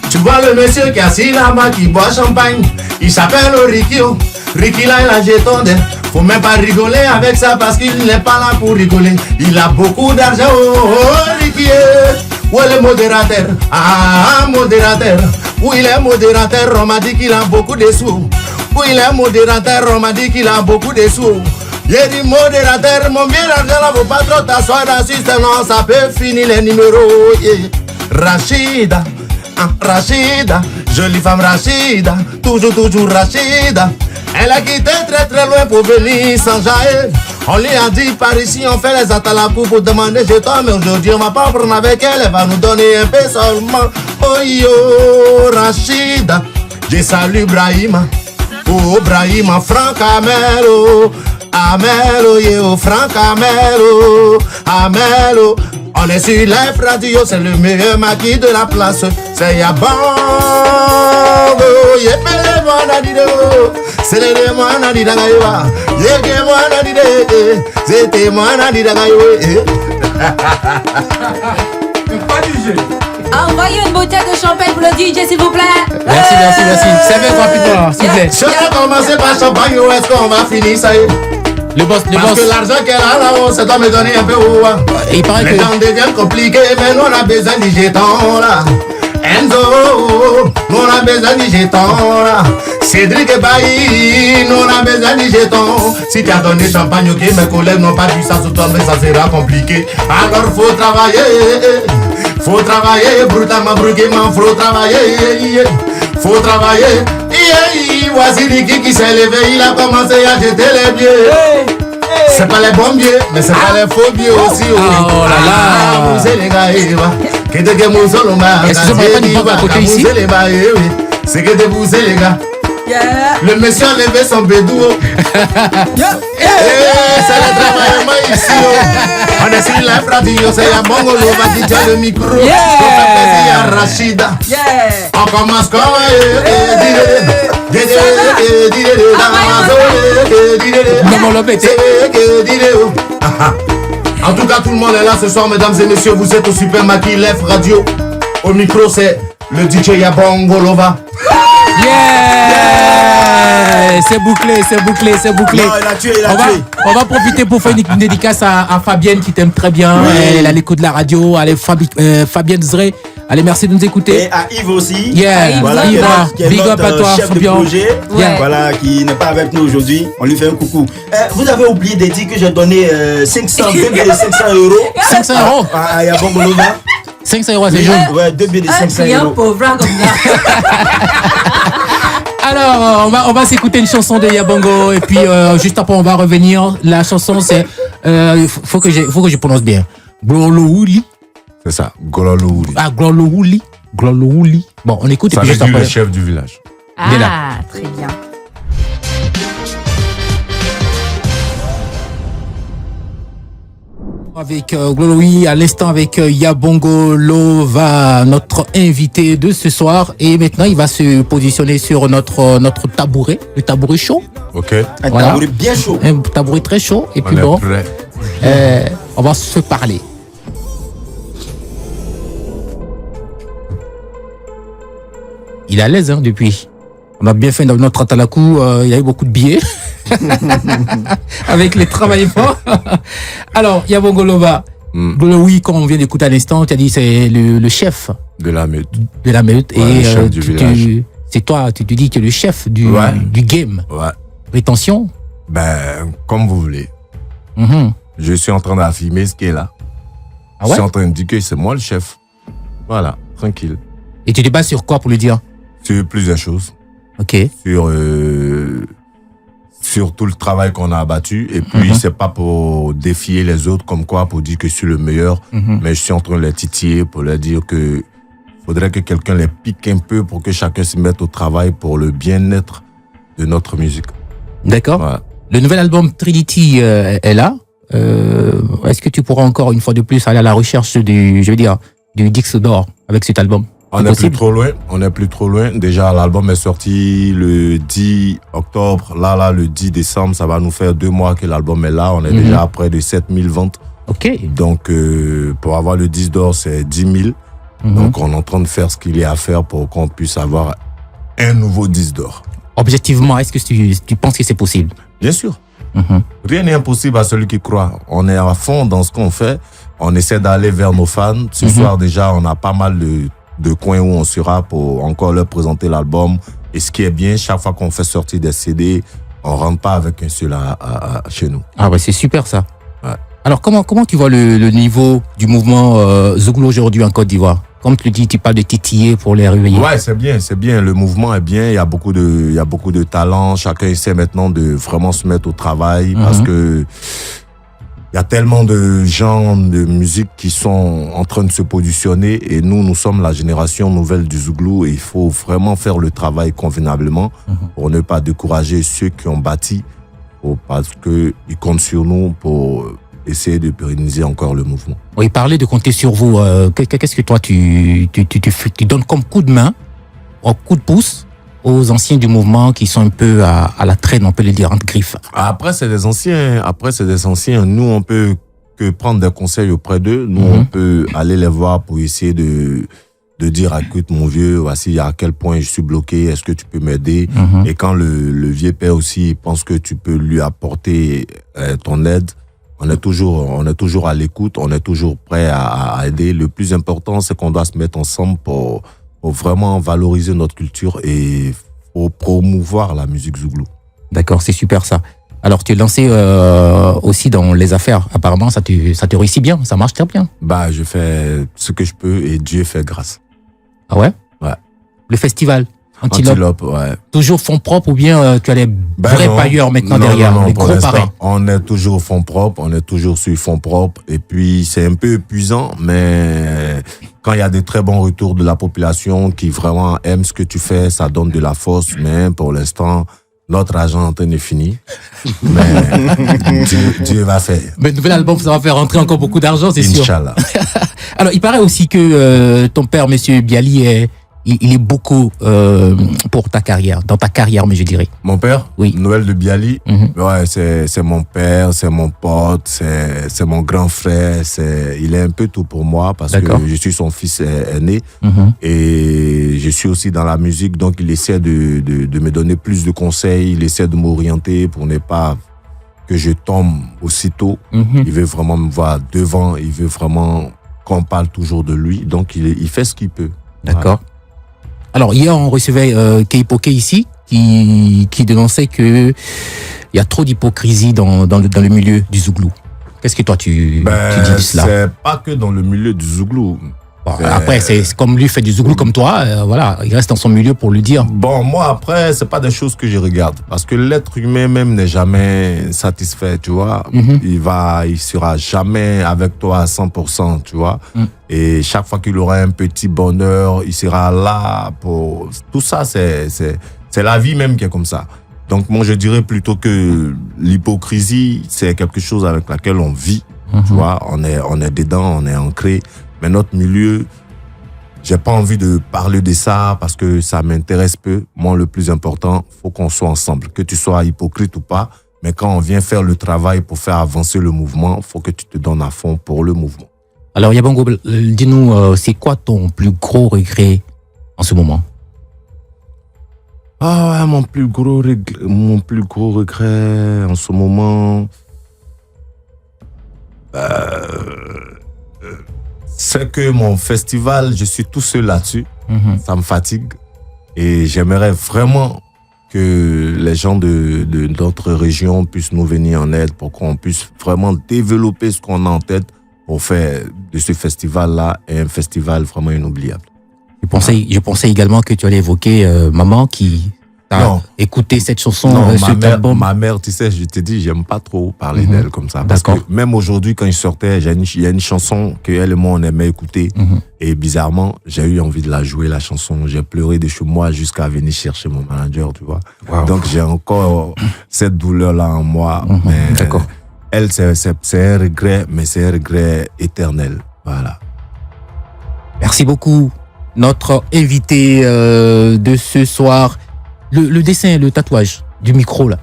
G: Tu vois le monsieur qui est assis là-bas qui boit champagne. Il s'appelle Rikio. Ricky là il a jeton d'air. Faut même pas rigoler avec ça parce qu'il n'est pas là pour rigoler. Il a beaucoup d'argent. Ricky. Où est le modérateur? Modérateur. Où il est modérateur? On m'a dit qu'il a beaucoup de sous. Où il est modérateur? On m'a dit qu'il a beaucoup de sous. J'ai dit modérateur, mon bien argent là, faut pas trop t'asseoir assis, sinon ça peut finir les numéros. Yeah. Rachida, Rachida, jolie femme Rachida, toujours Rachida. Elle a quitté très loin pour venir sans jaillir. On lui a dit par ici on fait les atalakou pour demander jetons, mais aujourd'hui on va pas prendre avec elle, elle va nous donner un peu seulement. Oh yo, Rachida, je salue Brahima. Oh Brahima, Franck Hamel, Amelo, yo, Franck Hamel, on est sur Live Radio, c'est le meilleur maquis de la place. C'est Yabongo, yepele mwana dido, c'est le mwana didagaiwa, yeke mwana dide, c'était mwana didagaiwa.
A: Pas du jeu.
B: Envoyez une bouteille de champagne pour le DJ, s'il vous plaît.
A: Merci. Servez rapidement, s'il vous plaît.
G: Si on a commencé par champagne, où est-ce qu'on va finir ça?
A: Le boss.
G: Parce que l'argent qu'elle a là-haut, ça doit me donner un peu haut.
A: Il paraît
G: Les
A: que.
G: temps deviennent compliqués, mais nous on a besoin du jeton là. Enzo, nous on a besoin du jeton là. Cédric et Bailly, nous on a besoin du jeton. Si tu as donné champagne, ok, mes collègues n'ont pas dit ça sur toi, mais ça sera compliqué. Alors faut travailler, brutalement, faut travailler. Voici Ricky qui s'est levé, il a commencé à jeter les billets. C'est pas les bons billets, mais c'est pas les faux billets aussi.
A: Oh là là.
G: Vous les gars,
A: Est-ce que je pourrais pas nous prendre à côté ici?
G: C'est que de vous les gars. Le monsieur a levé son bédou. C'est le travaillement ici. On est sur la radio, c'est Yabongo Lova qui tient le micro. On fait plaisir à Rachida. On commence comme en tout cas, tout le monde est là ce soir, mesdames et messieurs. Vous êtes au Super Maquis Live Radio. Au micro, c'est le DJ Yabongo Lova.
A: Yeah! C'est bouclé.
C: Non, il a tué.
A: On va profiter pour faire une dédicace à Fabienne qui t'aime très bien.
C: Oui.
A: Elle a l'écoute de la radio. Allez, Fabienne Zré. Allez, merci de nous écouter.
C: Et à Yves aussi.
A: Yeah,
C: Voilà,
A: Yves,
C: qui est
A: big up
C: notre
A: à toi,
C: chef de
A: Fabien.
C: projet.
A: Yeah.
C: Voilà, qui n'est pas avec nous aujourd'hui. On lui fait un coucou. Vous avez oublié de dire que j'ai donné 500 euros.
A: 500 euros.
C: À Yabongo Lova.
A: 500 euros, c'est jaune.
C: Ouais, 2 billets de
B: Un
C: 500
B: client
C: euros.
B: pauvre comme ça.
A: Alors, on va s'écouter une chanson de Yabongo et puis juste après on va revenir. La chanson c'est faut que je prononce bien. Glolouli.
G: C'est ça, Gololouli.
A: Ah, Glolouli. Bon, on écoute et
G: Ça
A: puis
G: veut
A: juste
G: dire
A: après.
G: le chef du village.
A: Il est là.
B: Ah, très bien.
A: Avec Gloloui, à l'instant avec Yabongo Lova, notre invité de ce soir. Et maintenant, il va se positionner sur notre tabouret, le tabouret chaud.
G: Ok.
C: Un
A: Voilà.
C: tabouret bien chaud.
A: Un tabouret très chaud. Et
G: On
A: puis
G: est
A: bon,
G: prêt.
A: on va se parler. Il est à l'aise depuis. On a bien fait dans notre atalakou, il y a eu beaucoup de billets. Avec les travaillements. Alors, Yabongo Lova, oui, comme on vient d'écouter à l'instant, tu as dit c'est le chef
G: De la meute.
A: de la meute.
G: Ouais, le chef du village.
A: C'est toi, tu te dis que le chef du game.
G: Ouais.
A: Prétention?
G: Ben, comme vous voulez.
A: Mhm.
G: Je suis en train d'affirmer ce qui est là.
A: Ah ouais?
G: Je suis en train de dire que c'est moi le chef. Voilà, tranquille.
A: Et tu te bases sur quoi pour le dire?
G: Sur plusieurs choses.
A: Ok.
G: Sur tout le travail qu'on a abattu. Et puis, c'est pas pour défier les autres comme quoi, pour dire que je suis le meilleur. Mais je suis en train de les titiller pour leur dire que faudrait que quelqu'un les pique un peu pour que chacun se mette au travail pour le bien-être de notre musique.
A: D'accord.
G: Voilà.
A: Le nouvel album Trinity est là. Est-ce que tu pourras encore une fois de plus aller à la recherche du disque d'or avec cet album?
G: On n'est plus trop loin. Déjà, l'album est sorti le 10 octobre. Là, le 10 décembre, ça va nous faire 2 mois que l'album est là. On est déjà à près de 7000 ventes.
A: Ok.
G: Donc, pour avoir le disque d'or, c'est 10 000. Donc, on est en train de faire ce qu'il y a à faire pour qu'on puisse avoir un nouveau disque d'or.
A: Objectivement, est-ce que tu penses que c'est possible?
G: Bien sûr. Rien n'est impossible à celui qui croit. On est à fond dans ce qu'on fait. On essaie d'aller vers nos fans. Ce soir, déjà, on a pas mal de coins où on sera pour encore leur présenter l'album. Et ce qui est bien, chaque fois qu'on fait sortir des CD, on rentre pas avec un seul chez nous.
A: Ah ouais, c'est super ça.
G: Ouais.
A: Alors, comment tu vois le niveau du mouvement Zouglou aujourd'hui en Côte d'Ivoire? Comme tu le dis, tu parles de titiller pour les réveiller.
G: Ouais, c'est bien. Le mouvement est bien. Il y a beaucoup de talent. Chacun essaie maintenant de vraiment se mettre au travail parce que il y a tellement de gens de musique qui sont en train de se positionner et nous sommes la génération nouvelle du Zouglou et il faut vraiment faire le travail convenablement pour ne pas décourager ceux qui ont bâti parce que ils comptent sur nous pour essayer de pérenniser encore le mouvement.
A: Oui, parler de compter sur vous. Qu'est-ce que toi tu donnes comme coup de main, coup de pouce aux anciens du mouvement qui sont un peu à la traîne, on peut le dire, entre griffes?
G: Après, c'est des anciens. Nous, on peut que prendre des conseils auprès d'eux. Nous, on peut aller les voir pour essayer de dire, écoute, mon vieux, voici à quel point je suis bloqué, est-ce que tu peux m'aider? Et quand le vieux père aussi pense que tu peux lui apporter ton aide, on est toujours à l'écoute, on est toujours prêt à aider. Le plus important, c'est qu'on doit se mettre ensemble pour vraiment valoriser notre culture et pour promouvoir la musique Zouglou.
A: D'accord, c'est super ça. Alors, tu es lancé aussi dans les affaires. Apparemment, ça te réussit bien, ça marche très bien.
G: Bah, je fais ce que je peux et Dieu fait grâce.
A: Ah ouais?
G: Ouais.
A: Le festival
G: Antilope, ouais.
A: Toujours fonds propres ou bien tu as les vrais pailleurs maintenant derrière, les gros pareils?
G: On est toujours fonds propres, on est toujours sur fonds propres et puis c'est un peu épuisant, mais quand il y a des très bons retours de la population qui vraiment aime ce que tu fais, ça donne de la force, mais pour l'instant, notre argent est en train de finir. Mais Dieu va faire.
A: Mais le nouvel album, ça va faire rentrer encore beaucoup d'argent, c'est sûr.
G: Inch'Allah.
A: Alors, il paraît aussi que ton père, monsieur Biali, il est beaucoup pour ta carrière, dans ta carrière, mais je dirais.
G: Mon père?
A: Oui.
G: Noël de Biali? Ouais, c'est mon père, c'est mon pote, c'est mon grand frère, il est un peu tout pour moi parce que je suis son fils aîné et je suis aussi dans la musique, donc il essaie de me donner plus de conseils, il essaie de m'orienter pour ne pas que je tombe aussitôt. Il veut vraiment me voir devant, il veut vraiment qu'on parle toujours de lui, donc il fait ce qu'il peut.
A: D'accord. Voilà. Alors, hier, on recevait Keipoke ici, qui dénonçait que il y a trop d'hypocrisie dans le milieu du Zouglou. Qu'est-ce que toi, tu dis de cela?
G: C'est pas que dans le milieu du Zouglou.
A: Bon, après, c'est comme lui fait du Zouglou comme toi, voilà, il reste dans son milieu pour le dire.
G: Bon, moi, après, c'est pas des choses que je regarde. Parce que l'être humain même n'est jamais satisfait, tu vois. Il sera jamais avec toi à 100%, tu vois. Et chaque fois qu'il aura un petit bonheur, il sera là pour... Tout ça, c'est la vie même qui est comme ça. Donc, moi, je dirais plutôt que l'hypocrisie, c'est quelque chose avec laquelle on vit, tu vois. On est dedans, on est ancré. Mais notre milieu, j'ai pas envie de parler de ça parce que ça m'intéresse peu. Moi, le plus important, faut qu'on soit ensemble. Que tu sois hypocrite ou pas, mais quand on vient faire le travail pour faire avancer le mouvement, faut que tu te donnes à fond pour le mouvement.
A: Alors, Yabongo, dis-nous, c'est quoi ton plus gros regret en ce moment?
G: Ah ouais, mon plus gros regret en ce moment... c'est que mon festival, je suis tout seul là-dessus. Ça me fatigue. Et j'aimerais vraiment que les gens de notre région puissent nous venir en aide pour qu'on puisse vraiment développer ce qu'on a en tête pour faire de ce festival-là un festival vraiment inoubliable.
A: Je pensais également que tu allais évoquer maman qui a écouté cette chanson.
G: Non, ma mère, tu sais, je te dis, j'aime pas trop parler d'elle comme ça. Parce que même aujourd'hui, quand je sortais, il y a une chanson qu'elle et moi, on aimait écouter. Et bizarrement, j'ai eu envie de la jouer, la chanson. J'ai pleuré de chez moi jusqu'à venir chercher mon manager, tu vois. Wow. Donc, j'ai encore cette douleur-là en moi. Mais d'accord. Elle, c'est un regret, mais c'est un regret éternel. Voilà.
A: Merci beaucoup. Notre invité de ce soir, le dessin, le tatouage du micro, là.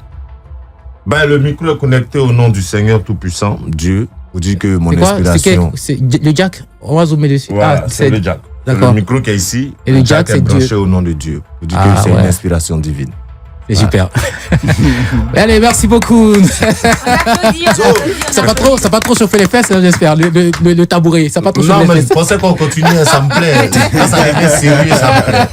G: Ben, le micro est connecté au nom du Seigneur Tout-Puissant, Dieu. Vous dites que mon inspiration...
A: C'est le jack. On va zoomer dessus.
G: Ouais, c'est le jack. D'accord. Le micro qui est ici, et le jack est branché Dieu. Au nom de Dieu. Vous dites que c'est une inspiration divine.
A: C'est super. Allez, merci beaucoup. Ça va pas trop chauffer les fesses, j'espère. Le tabouret, ça va pas trop chauffer les fesses.
G: Non, mais je pensais qu'on continuait, ça me plaît. Quand ça devient sérieux, ça me plaît.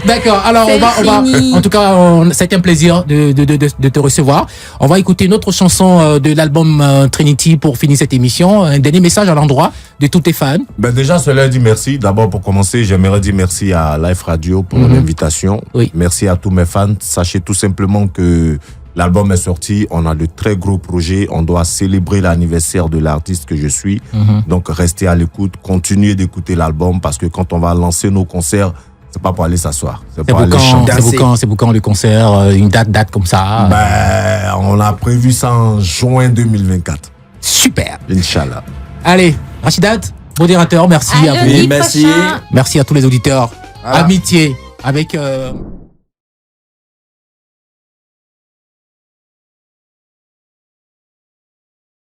A: D'accord. Alors, on va, en tout cas, ça a été un plaisir de te recevoir. On va écouter une autre chanson de l'album Trinity pour finir cette émission. Un dernier message à l'endroit de tous tes fans.
G: Ben, déjà, cela dit merci. D'abord, pour commencer, j'aimerais dire merci à Life Radio pour l'invitation. Oui. Merci à tous mes fans. Sachez tout simplement que l'album est sorti, on a de très gros projets, on doit célébrer l'anniversaire de l'artiste que je suis. Donc restez à l'écoute, continuez d'écouter l'album parce que quand on va lancer nos concerts, c'est pas pour aller s'asseoir, c'est pour aller chanter.
A: C'est pour quand le concert, une date comme ça?
G: Ben, on a prévu ça en juin 2024.
A: Super.
G: Inch'Allah.
A: Allez, Rachidat, modérateur, merci à vous.
C: Merci.
A: Merci à tous les auditeurs. Voilà. Amitié avec